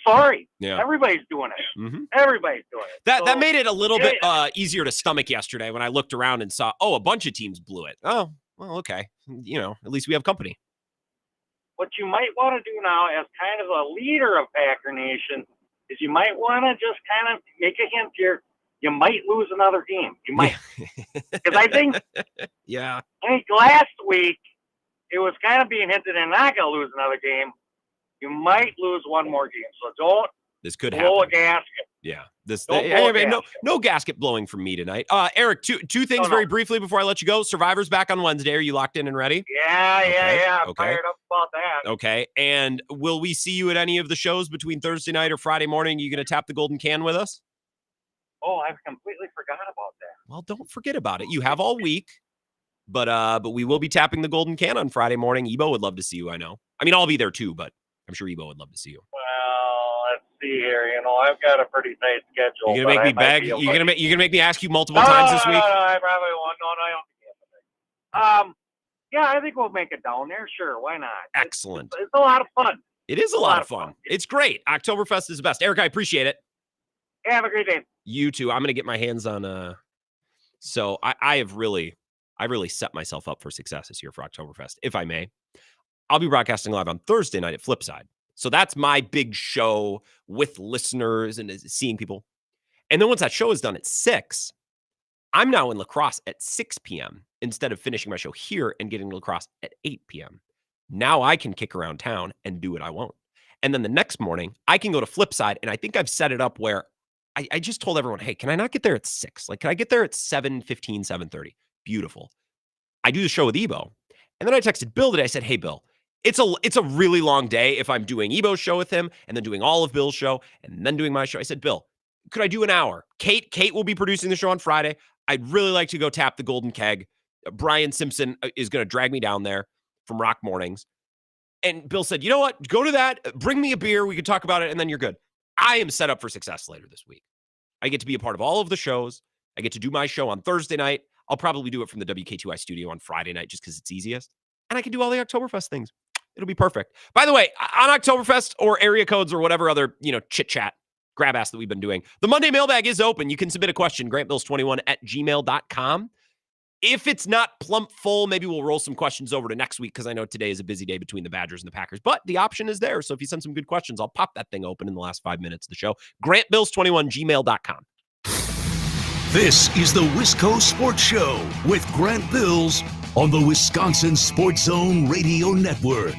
Sorry. Yeah. Everybody's doing it. Mm-hmm. Everybody's doing it. That made it a little bit easier to stomach yesterday when I looked around and saw, a bunch of teams blew it. Oh, well, okay. At least we have company. What you might want to do now as kind of a leader of Packer Nation is you might want to just kind of make a hint here. You might lose another game. You might. Because I think last week it was kind of being hinted and not going to lose another game. You might lose one more game. So don't This could blow happen. a gasket. Yeah. No gasket blowing from me tonight. Eric, two things very briefly before I let you go. Survivor's back on Wednesday. Are you locked in and ready? Yeah. I'm fired up about that. Okay. And will we see you at any of the shows between Thursday night or Friday morning? Are you going to tap the golden can with us? Oh, I completely forgot about that. Well, don't forget about it. You have all week, but we will be tapping the golden can on Friday morning. Ebo would love to see you, I know. I mean, I'll be there too, but I'm sure Ebo would love to see you. Well, let's see here. I've got a pretty tight schedule. You're gonna make me beg. You're gonna make me ask you multiple times this week. No, I probably won't. No, I don't think yeah, I think we'll make it down there. Sure, why not? Excellent. It's a lot of fun. It is a lot of fun. It's great. Oktoberfest is the best. Eric, I appreciate it. Yeah, have a great day. You too. I'm gonna get my hands on. So I really set myself up for success this year for Oktoberfest, if I may. I'll be broadcasting live on Thursday night at Flipside. So that's my big show with listeners and seeing people. And then once that show is done at 6, I'm now in La Crosse at 6 p.m. instead of finishing my show here and getting to La Crosse at 8 p.m. Now I can kick around town and do what I want. And then the next morning, I can go to Flipside, and I think I've set it up where I just told everyone, hey, can I not get there at 6? Like, can I get there at 7:15, 7:30? Beautiful. I do the show with Ebo. And then I texted Bill today. I said, hey, Bill, it's a really long day if I'm doing Ebo's show with him and then doing all of Bill's show and then doing my show. I said, Bill, could I do an hour? Kate will be producing the show on Friday. I'd really like to go tap the golden keg. Brian Simpson is going to drag me down there from Rock Mornings. And Bill said, you know what? Go to that. Bring me a beer. We could talk about it, and then you're good. I am set up for success later this week. I get to be a part of all of the shows. I get to do my show on Thursday night. I'll probably do it from the WK2I studio on Friday night just because it's easiest. And I can do all the Oktoberfest things. It'll be perfect. By the way, on Oktoberfest or area codes or whatever other, chit-chat, grab ass that we've been doing, the Monday mailbag is open. You can submit a question, grantbills21@gmail.com. If it's not plump full, maybe we'll roll some questions over to next week because I know today is a busy day between the Badgers and the Packers. But the option is there. So if you send some good questions, I'll pop that thing open in the last 5 minutes of the show. grantbills21@gmail.com. This is the Wisco Sports Show with Grant Bills on the Wisconsin Sports Zone Radio Network.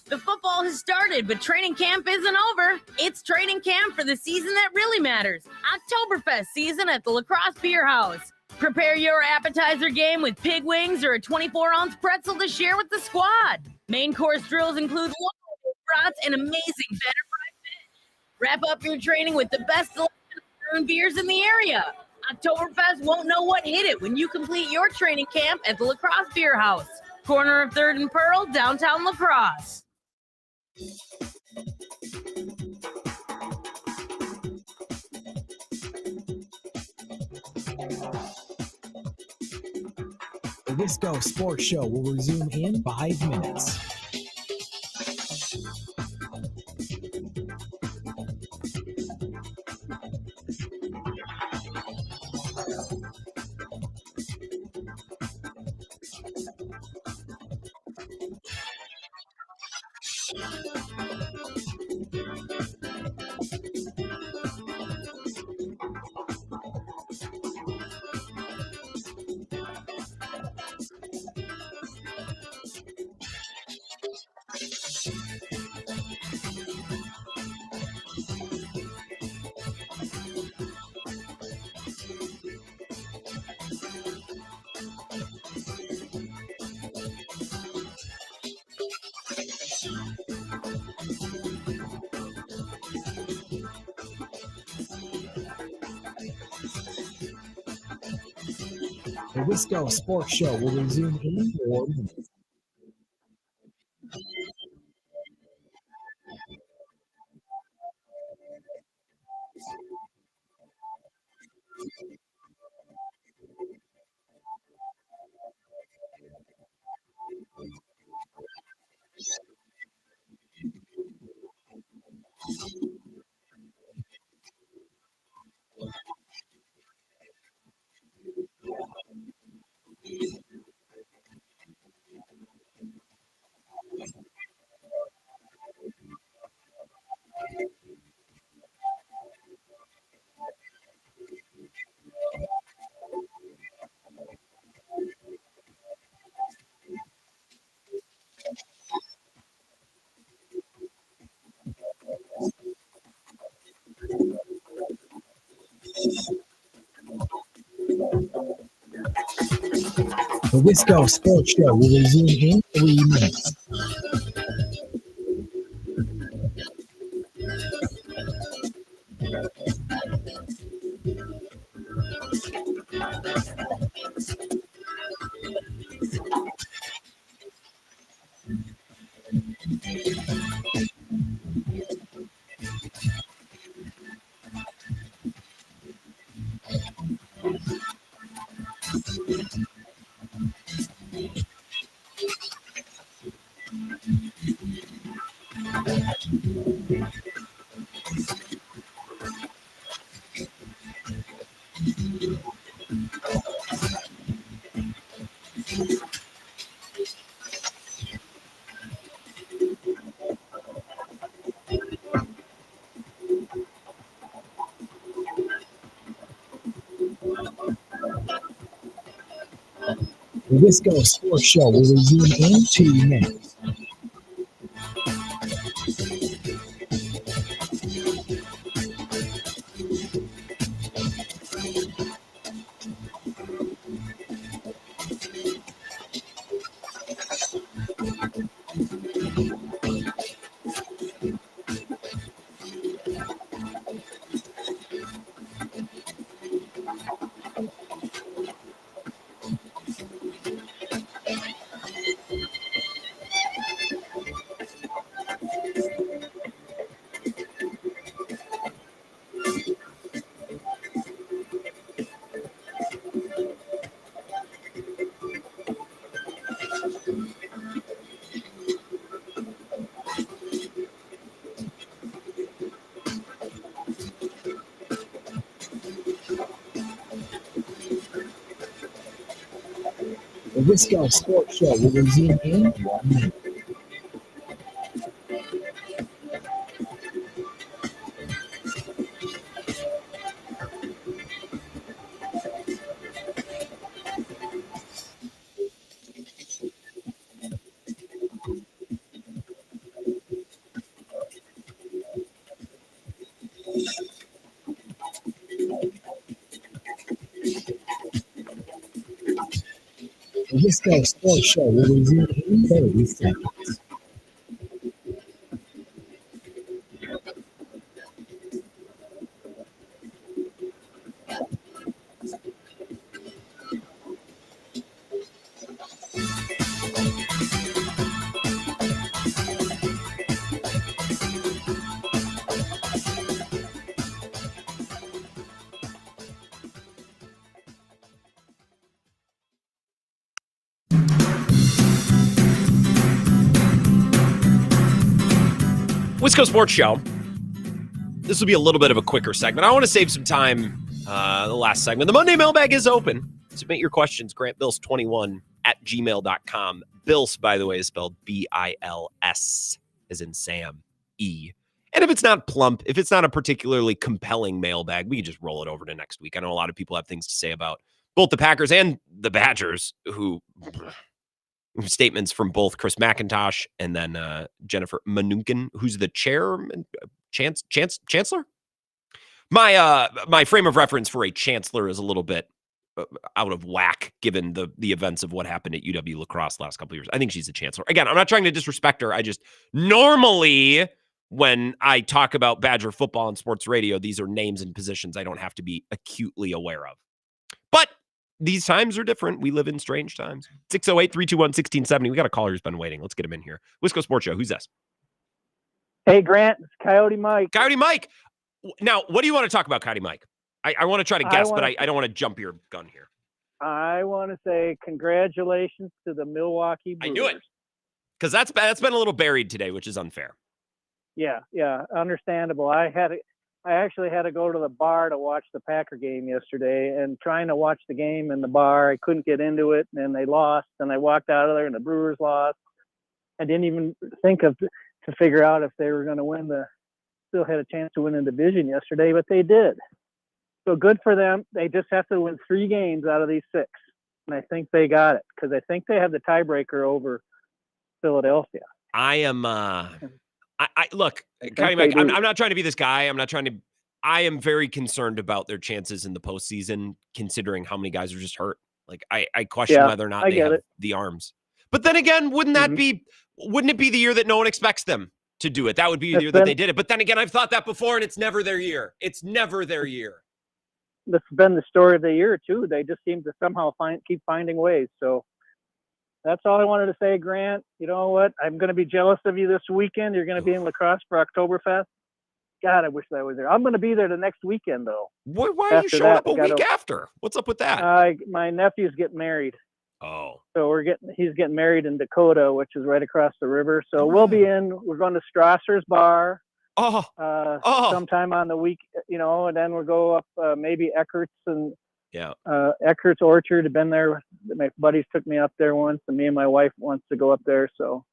The football has started, but training camp isn't over. It's training camp for the season that really matters. Oktoberfest season at the La Crosse Beer House. Prepare your appetizer game with pig wings or a 24-ounce pretzel to share with the squad. Main course drills include local brats and amazing batter fried fish. Wrap up your training with the best selection of brewing beers in the area. Oktoberfest won't know what hit it when you complete your training camp at the La Crosse Beer House, corner of 3rd and Pearl, downtown La Crosse. The Wisco Sports Show will resume in 5 minutes. The Wisco Sports Show will resume in 4 minutes. The Wisco Sports Show will resume in 3 minutes. The Wisco Sports Show will resume in 2 minutes. The Wisco Sports Show will resume in 1 minute. The Wisco Sports Show will resume in 30 seconds. Wisco Sports Show. This will be a little bit of a quicker segment. I want to save some time, the last segment. The Monday mailbag is open. Submit your questions, grantbills21 at gmail.com. Bills, by the way, is spelled B-I-L-S, as in Sam, E. And if it's not plump, if it's not a particularly compelling mailbag, we can just roll it over to next week. I know a lot of people have things to say about both the Packers and the Badgers, who... statements from both Chris McIntosh and then Jennifer Mnuchin, who's the chancellor. My frame of reference for a chancellor is a little bit out of whack given the events of what happened at UW La Crosse last couple of years. I think she's a chancellor. Again, I'm not trying to disrespect her. I just normally when I talk about Badger football on sports radio, these are names and positions I don't have to be acutely aware of. But these times are different. We live in strange times. 608-321-1670. We got a caller who's been waiting. Let's get him in here. Wisco Sports Show. Who's this? Hey, Grant. It's Coyote Mike. Coyote Mike. Now, what do you want to talk about, Coyote Mike? I want to try to guess, but I don't want to jump your gun here. I want to say congratulations to the Milwaukee Brewers. I knew it. Because that's been a little buried today, which is unfair. Yeah, understandable. I actually had to go to the bar to watch the Packer game yesterday, and trying to watch the game in the bar, I couldn't get into it, and they lost, and I walked out of there, and the Brewers lost. I didn't even think to figure out if they were going to win still had a chance to win the division yesterday, but they did. So good for them. They just have to win 3 games out of these 6, and I think they got it, because I think they have the tiebreaker over Philadelphia. I am... I look, Coyote Mike, I'm not trying to be this guy. I'm not trying to I am very concerned about their chances in the postseason, considering how many guys are just hurt. Like I question whether or not they have the arms. But then again, wouldn't it be the year that no one expects them to do it? That would be the year that they did it. But then again, I've thought that before, and it's never their year. It's never their year. That's been the story of the year too. They just seem to somehow keep finding ways. So that's all I wanted to say, Grant. You know what? I'm going to be jealous of you this weekend. You're going to be in La Crosse for Oktoberfest. God, I wish I was there. I'm going to be there the next weekend, though. Why are you showing up a week after? What's up with that? My nephew's getting married. Oh. So he's getting married in Dakota, which is right across the river. So we're going to Strasser's Bar. Sometime on the week, and then we'll go up maybe Eckert's and Eckert's Orchard. I've been there. My buddies took me up there once, and me and my wife wants to go up there. So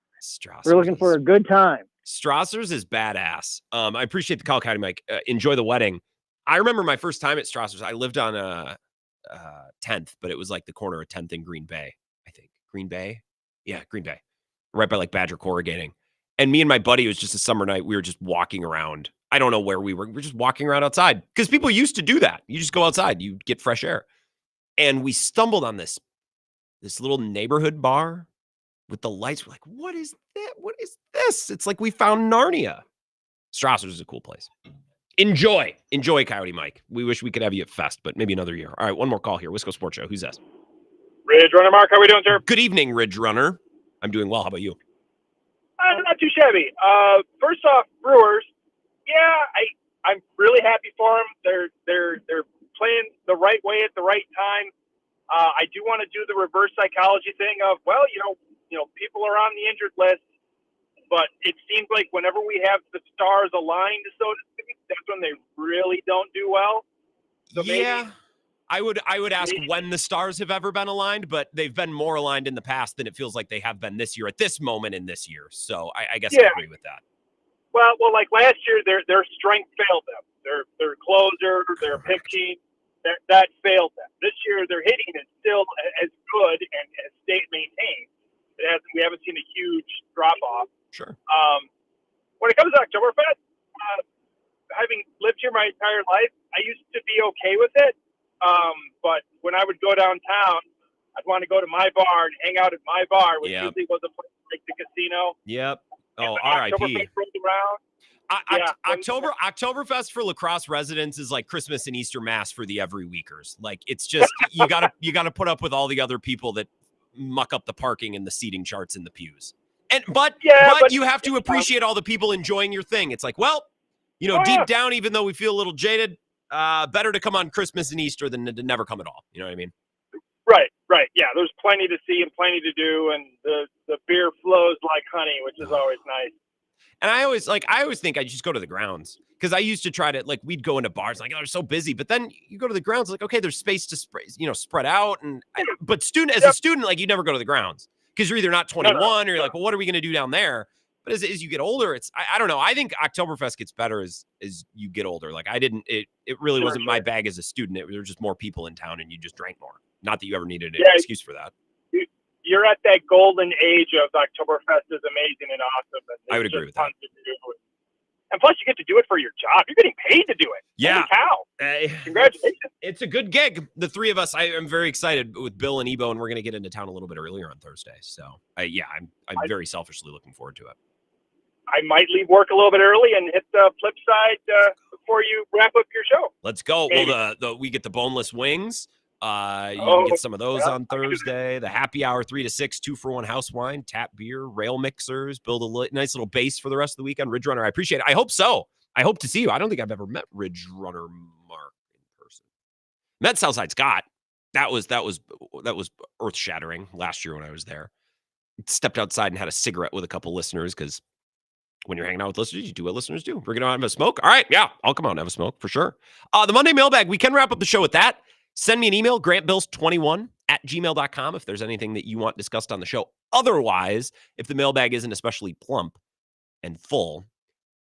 we're looking for a good time. Strasser's is badass. I appreciate the call, County Mike. Enjoy the wedding. I remember my first time at Strasser's. I lived on 10th, but it was like the corner of 10th and Green Bay, I think. Green Bay? Yeah, Green Bay. Right by like Badger Corrugating. And me and my buddy, it was just a summer night. We were just walking around. I don't know where we were. We were just walking around outside because people used to do that. You just go outside, you get fresh air. And we stumbled on this little neighborhood bar with the lights. We're like, what is that? What is this? It's like we found Narnia. Strasser's is a cool place. Enjoy, Coyote Mike. We wish we could have you at Fest, but maybe another year. All right, one more call here. Wisco Sports Show. Who's this? Ridge Runner Mark, how we doing, sir? Good evening, Ridge Runner. I'm doing well. How about you? Not too shabby. First off, Brewers. Yeah, I'm really happy for them. They're playing the right way at the right time. I do want to do the reverse psychology thing of, well, people are on the injured list, but it seems like whenever we have the stars aligned, so to speak, that's when they really don't do well. So yeah, I would ask when the stars have ever been aligned, but they've been more aligned in the past than it feels like they have been this year at this moment in this year. So I guess I agree with that. Well, like last year, their strength failed them. Their closer, their pitching, that failed them. This year, their hitting is still as good and as maintained. We haven't seen a huge drop off. Sure. When it comes to Oktoberfest, having lived here my entire life, I used to be okay with it. But when I would go downtown, I'd want to go to my bar and hang out at my bar, which usually was a place like the casino. Yep. Oh, R.I.P. Oktoberfest for La Crosse residents is like Christmas and Easter Mass for the every weekers. Like it's just you gotta put up with all the other people that muck up the parking and the seating charts in the pews. But you have to appreciate all the people enjoying your thing. It's like, well, deep down, even though we feel a little jaded, better to come on Christmas and Easter than to never come at all. You know what I mean? Right. Yeah, there's plenty to see and plenty to do, and the beer flows like honey, which is always nice. And I always think I just go to the grounds because I used to try to we'd go into bars like, oh, they're so busy, but then you go to the grounds like, okay, there's space to spread out, but as a student, like you never go to the grounds because you're either not 21 or you're like, well, what are we going to do down there? But as you get older, I don't know. I think Oktoberfest gets better as you get older. Like it really wasn't my bag as a student. There were just more people in town and you just drank more. Not that you ever needed an excuse for that. You're at that golden age of Oktoberfest is amazing and awesome. And I would agree with that. And plus, you get to do it for your job. You're getting paid to do it. Yeah. Holy cow. Congratulations. It's a good gig. The three of us, I am very excited with Bill and Ebo, and we're going to get into town a little bit earlier on Thursday. So, I'm very selfishly looking forward to it. I might leave work a little bit early and hit the flip side before you wrap up your show. Let's go. Maybe. Well, we get the boneless wings. You can get some of those on Thursday. The happy hour 3 to 6, 2-for-1 house wine, tap beer, rail mixers. Build a nice little base for the rest of the weekend. Ridge Runner, I appreciate it. I hope so. I hope to see you. I don't think I've ever met Ridge Runner Mark in person. Met Southside Scott. That was earth shattering last year when I was there. Stepped outside and had a cigarette with a couple listeners because when you're hanging out with listeners, you do what listeners do. We're going to have a smoke. All right. Yeah, I'll come out and have a smoke for sure. The Monday mailbag, we can wrap up the show with that. Send me an email, grantbills21@gmail.com, if there's anything that you want discussed on the show. Otherwise, if the mailbag isn't especially plump and full,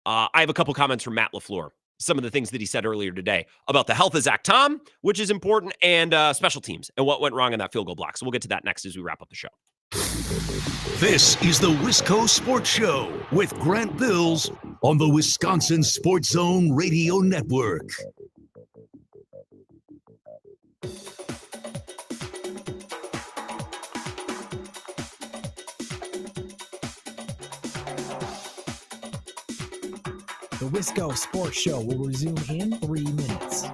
I have a couple comments from Matt LaFleur. Some of the things that he said earlier today about the health of Zach Tom, which is important, and special teams and what went wrong in that field goal block. So we'll get to that next as we wrap up the show. This is the Wisco Sports Show with Grant Bills on the Wisconsin Sports Zone Radio Network. The Wisco Sports Show will resume in 3 minutes.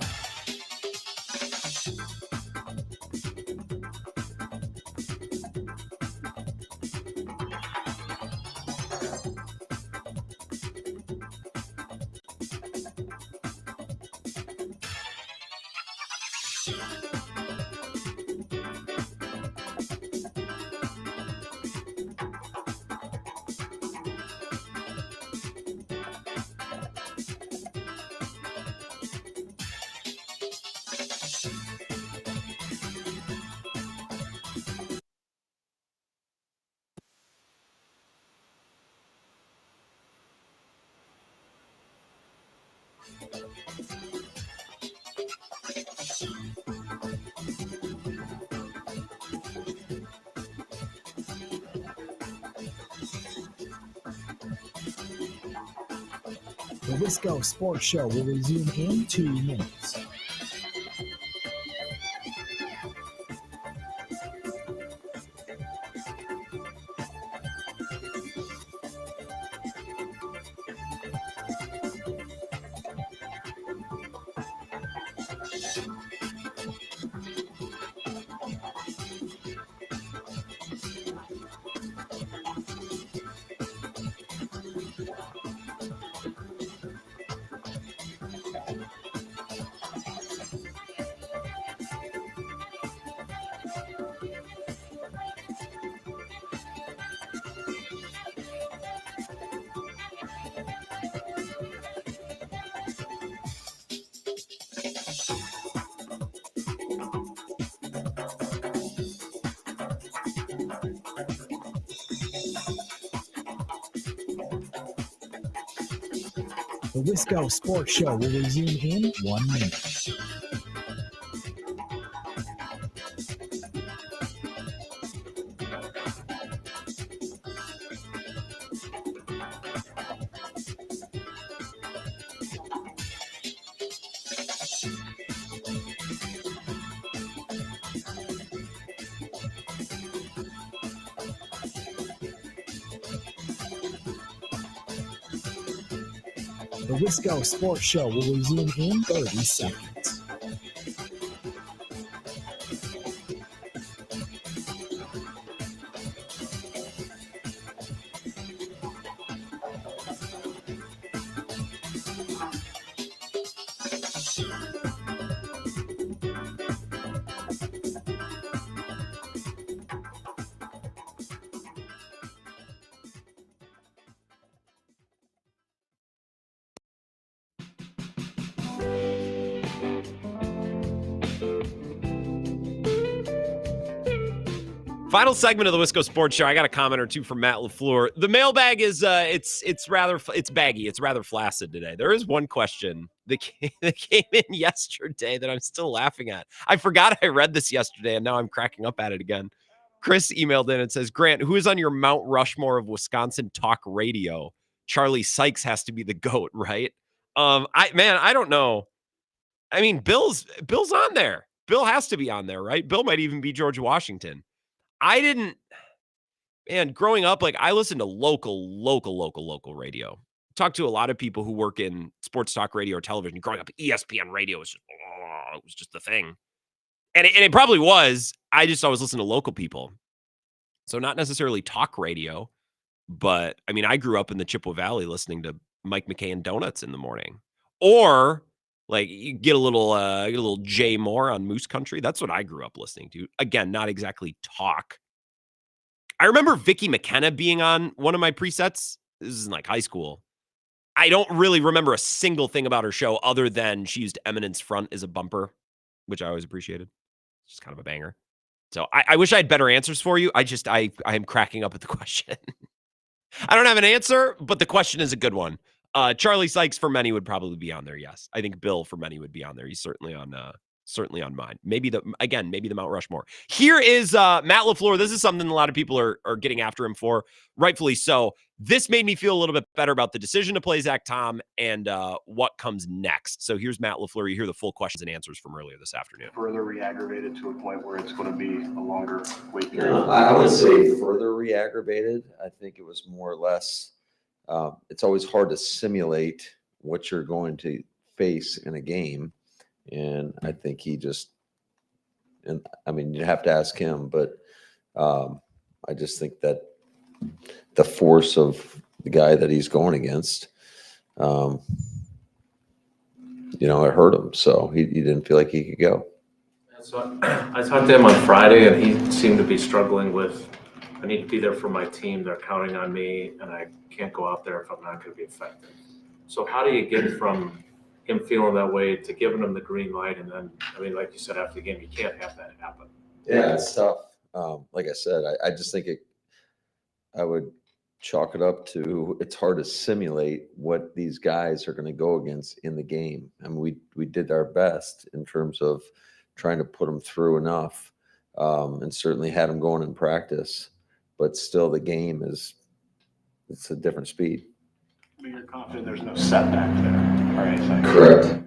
The Wisco Sports Show will resume in 2 minutes. The Wisco Sports Show will resume in 1 minute. The Wisco Sports Show will resume in 30 seconds. Final segment of the Wisco Sports Show. I got a comment or two from Matt LaFleur. The mailbag is it's baggy. It's rather flaccid today. There is one question that came in yesterday that I'm still laughing at. I forgot I read this yesterday, and now I'm cracking up at it again. Chris emailed in and says, Grant, who is on your Mount Rushmore of Wisconsin talk radio? Charlie Sykes has to be the GOAT, right? I don't know. I mean, Bill's on there. Bill has to be on there, right? Bill might even be George Washington. Growing up, I listened to local radio. Talked to a lot of people who work in sports talk radio or television. Growing up, ESPN radio was just the thing. And it probably was. I just always listened to local people. So not necessarily talk radio, but I grew up in the Chippewa Valley listening to Mike McKay and Donuts in the morning. Or you get a little Jay Moore on Moose Country. That's what I grew up listening to. Again, not exactly talk. I remember Vicky McKenna being on one of my presets. This is in high school. I don't really remember a single thing about her show other than she used Eminence Front as a bumper, which I always appreciated. It's just kind of a banger. So I wish I had better answers for you. I am cracking up at the question. I don't have an answer, but the question is a good one. Charlie Sykes for many would probably be on there. Yes. I think Bill for many would be on there. He's certainly on certainly on mine. Maybe the Mount Rushmore. Here is Matt LaFleur. This is something a lot of people are getting after him for, rightfully so. This made me feel a little bit better about the decision to play Zach Tom and what comes next. So here's Matt LaFleur. You hear the full questions and answers from earlier this afternoon. Further re-aggravated to a point where it's going to be a longer wait period? No, I would say further re-aggravated. I think it was more or less, it's always hard to simulate what you're going to face in a game. And I think he just, and I mean, you have to ask him, but I just think that the force of the guy that he's going against, it hurt him. So he didn't feel like he could go. So I talked to him on Friday, and he seemed to be struggling with, I need to be there for my team. They're counting on me, and I can't go out there if I'm not going to be effective. So how do you get from him feeling that way to giving him the green light? And then, I mean, like you said, after the game, you can't have that happen. Yeah, it's tough. Like I said, I just think I would chalk it up to, it's hard to simulate what these guys are going to go against in the game. I mean, we did our best in terms of trying to put them through enough, and certainly had them going in practice, but still the game it's a different speed. But you're confident there's no setback there, right? Correct.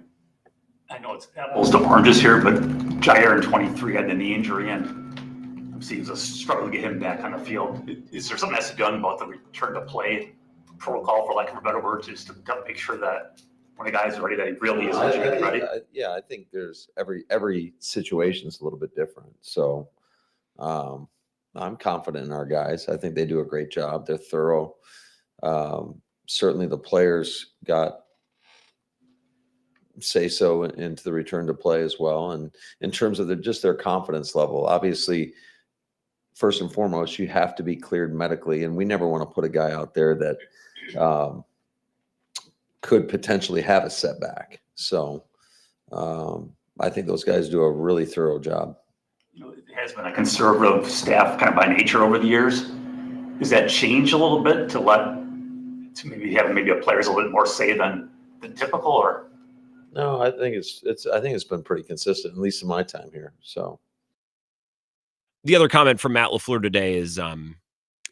I know it's apples to oranges here, but Jair in 23 had the knee injury, and it seems a struggle to get him back on the field. Is there something that's done about the return to play protocol, for lack of a better word, just to make sure that when a guy's ready, that he really is ready? I think there's every situation is a little bit different. So I'm confident in our guys. I think they do a great job. They're thorough. Certainly the players got say so into the return to play as well. And in terms of their confidence level, obviously, first and foremost, you have to be cleared medically. And we never want to put a guy out there that could potentially have a setback. So I think those guys do a really thorough job. It has been a conservative staff kind of by nature over the years. Does that change a little bit to maybe have a player's a little bit more say than typical, or? No, I think it's been pretty consistent, at least in my time here. So the other comment from Matt LaFleur today is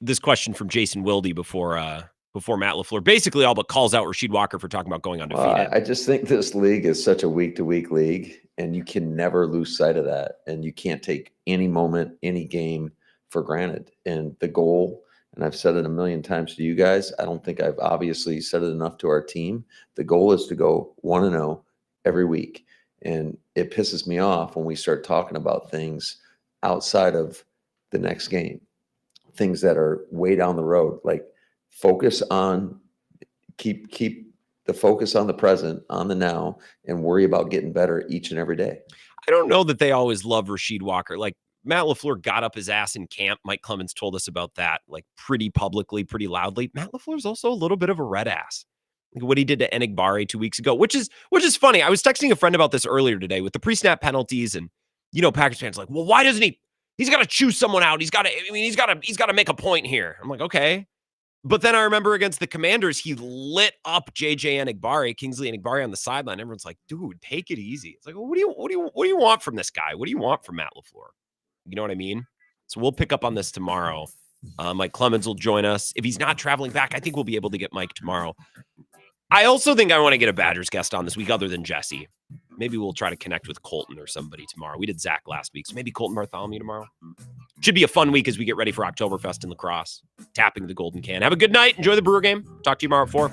this question from Jason Wilde before Matt LaFleur basically all but calls out Rasheed Walker for talking about going undefeated. I just think this league is such a week-to-week league, and you can never lose sight of that. And you can't take any moment, any game for granted. And the goal, and I've said it a million times to you guys, I don't think I've obviously said it enough to our team. The goal is to go 1-0 every week. And it pisses me off when we start talking about things outside of the next game, things that are way down the road. Like, focus on, keep the focus on the present, on the now, and worry about getting better each and every day. I don't know that they always love Rasheed Walker. Like, Matt LaFleur got up his ass in camp. Mike Clemens told us about that, like, pretty publicly, pretty loudly. Matt LaFleur's also a little bit of a red ass. Like what he did to Enigbari 2 weeks ago, which is funny. I was texting a friend about this earlier today with the pre-snap penalties, and Packers fans like, well, why doesn't he's got to choose someone out. He's got to make a point here. I'm like, okay. But then I remember against the Commanders, he lit up Kingsley Enigbari on the sideline. Everyone's like, dude, take it easy. It's like, well, what do you want from this guy? What do you want from Matt LaFleur? You know what I mean? So we'll pick up on this tomorrow. Mike Clemens will join us. If he's not traveling back, I think we'll be able to get Mike tomorrow. I also think I want to get a Badgers guest on this week other than Jesse. Maybe we'll try to connect with Colton or somebody tomorrow. We did Zach last week, so maybe Colton Bartholomew tomorrow. Should be a fun week as we get ready for Oktoberfest in La Crosse. Tapping the Golden Can. Have a good night. Enjoy the Brewer game. Talk to you tomorrow at 4.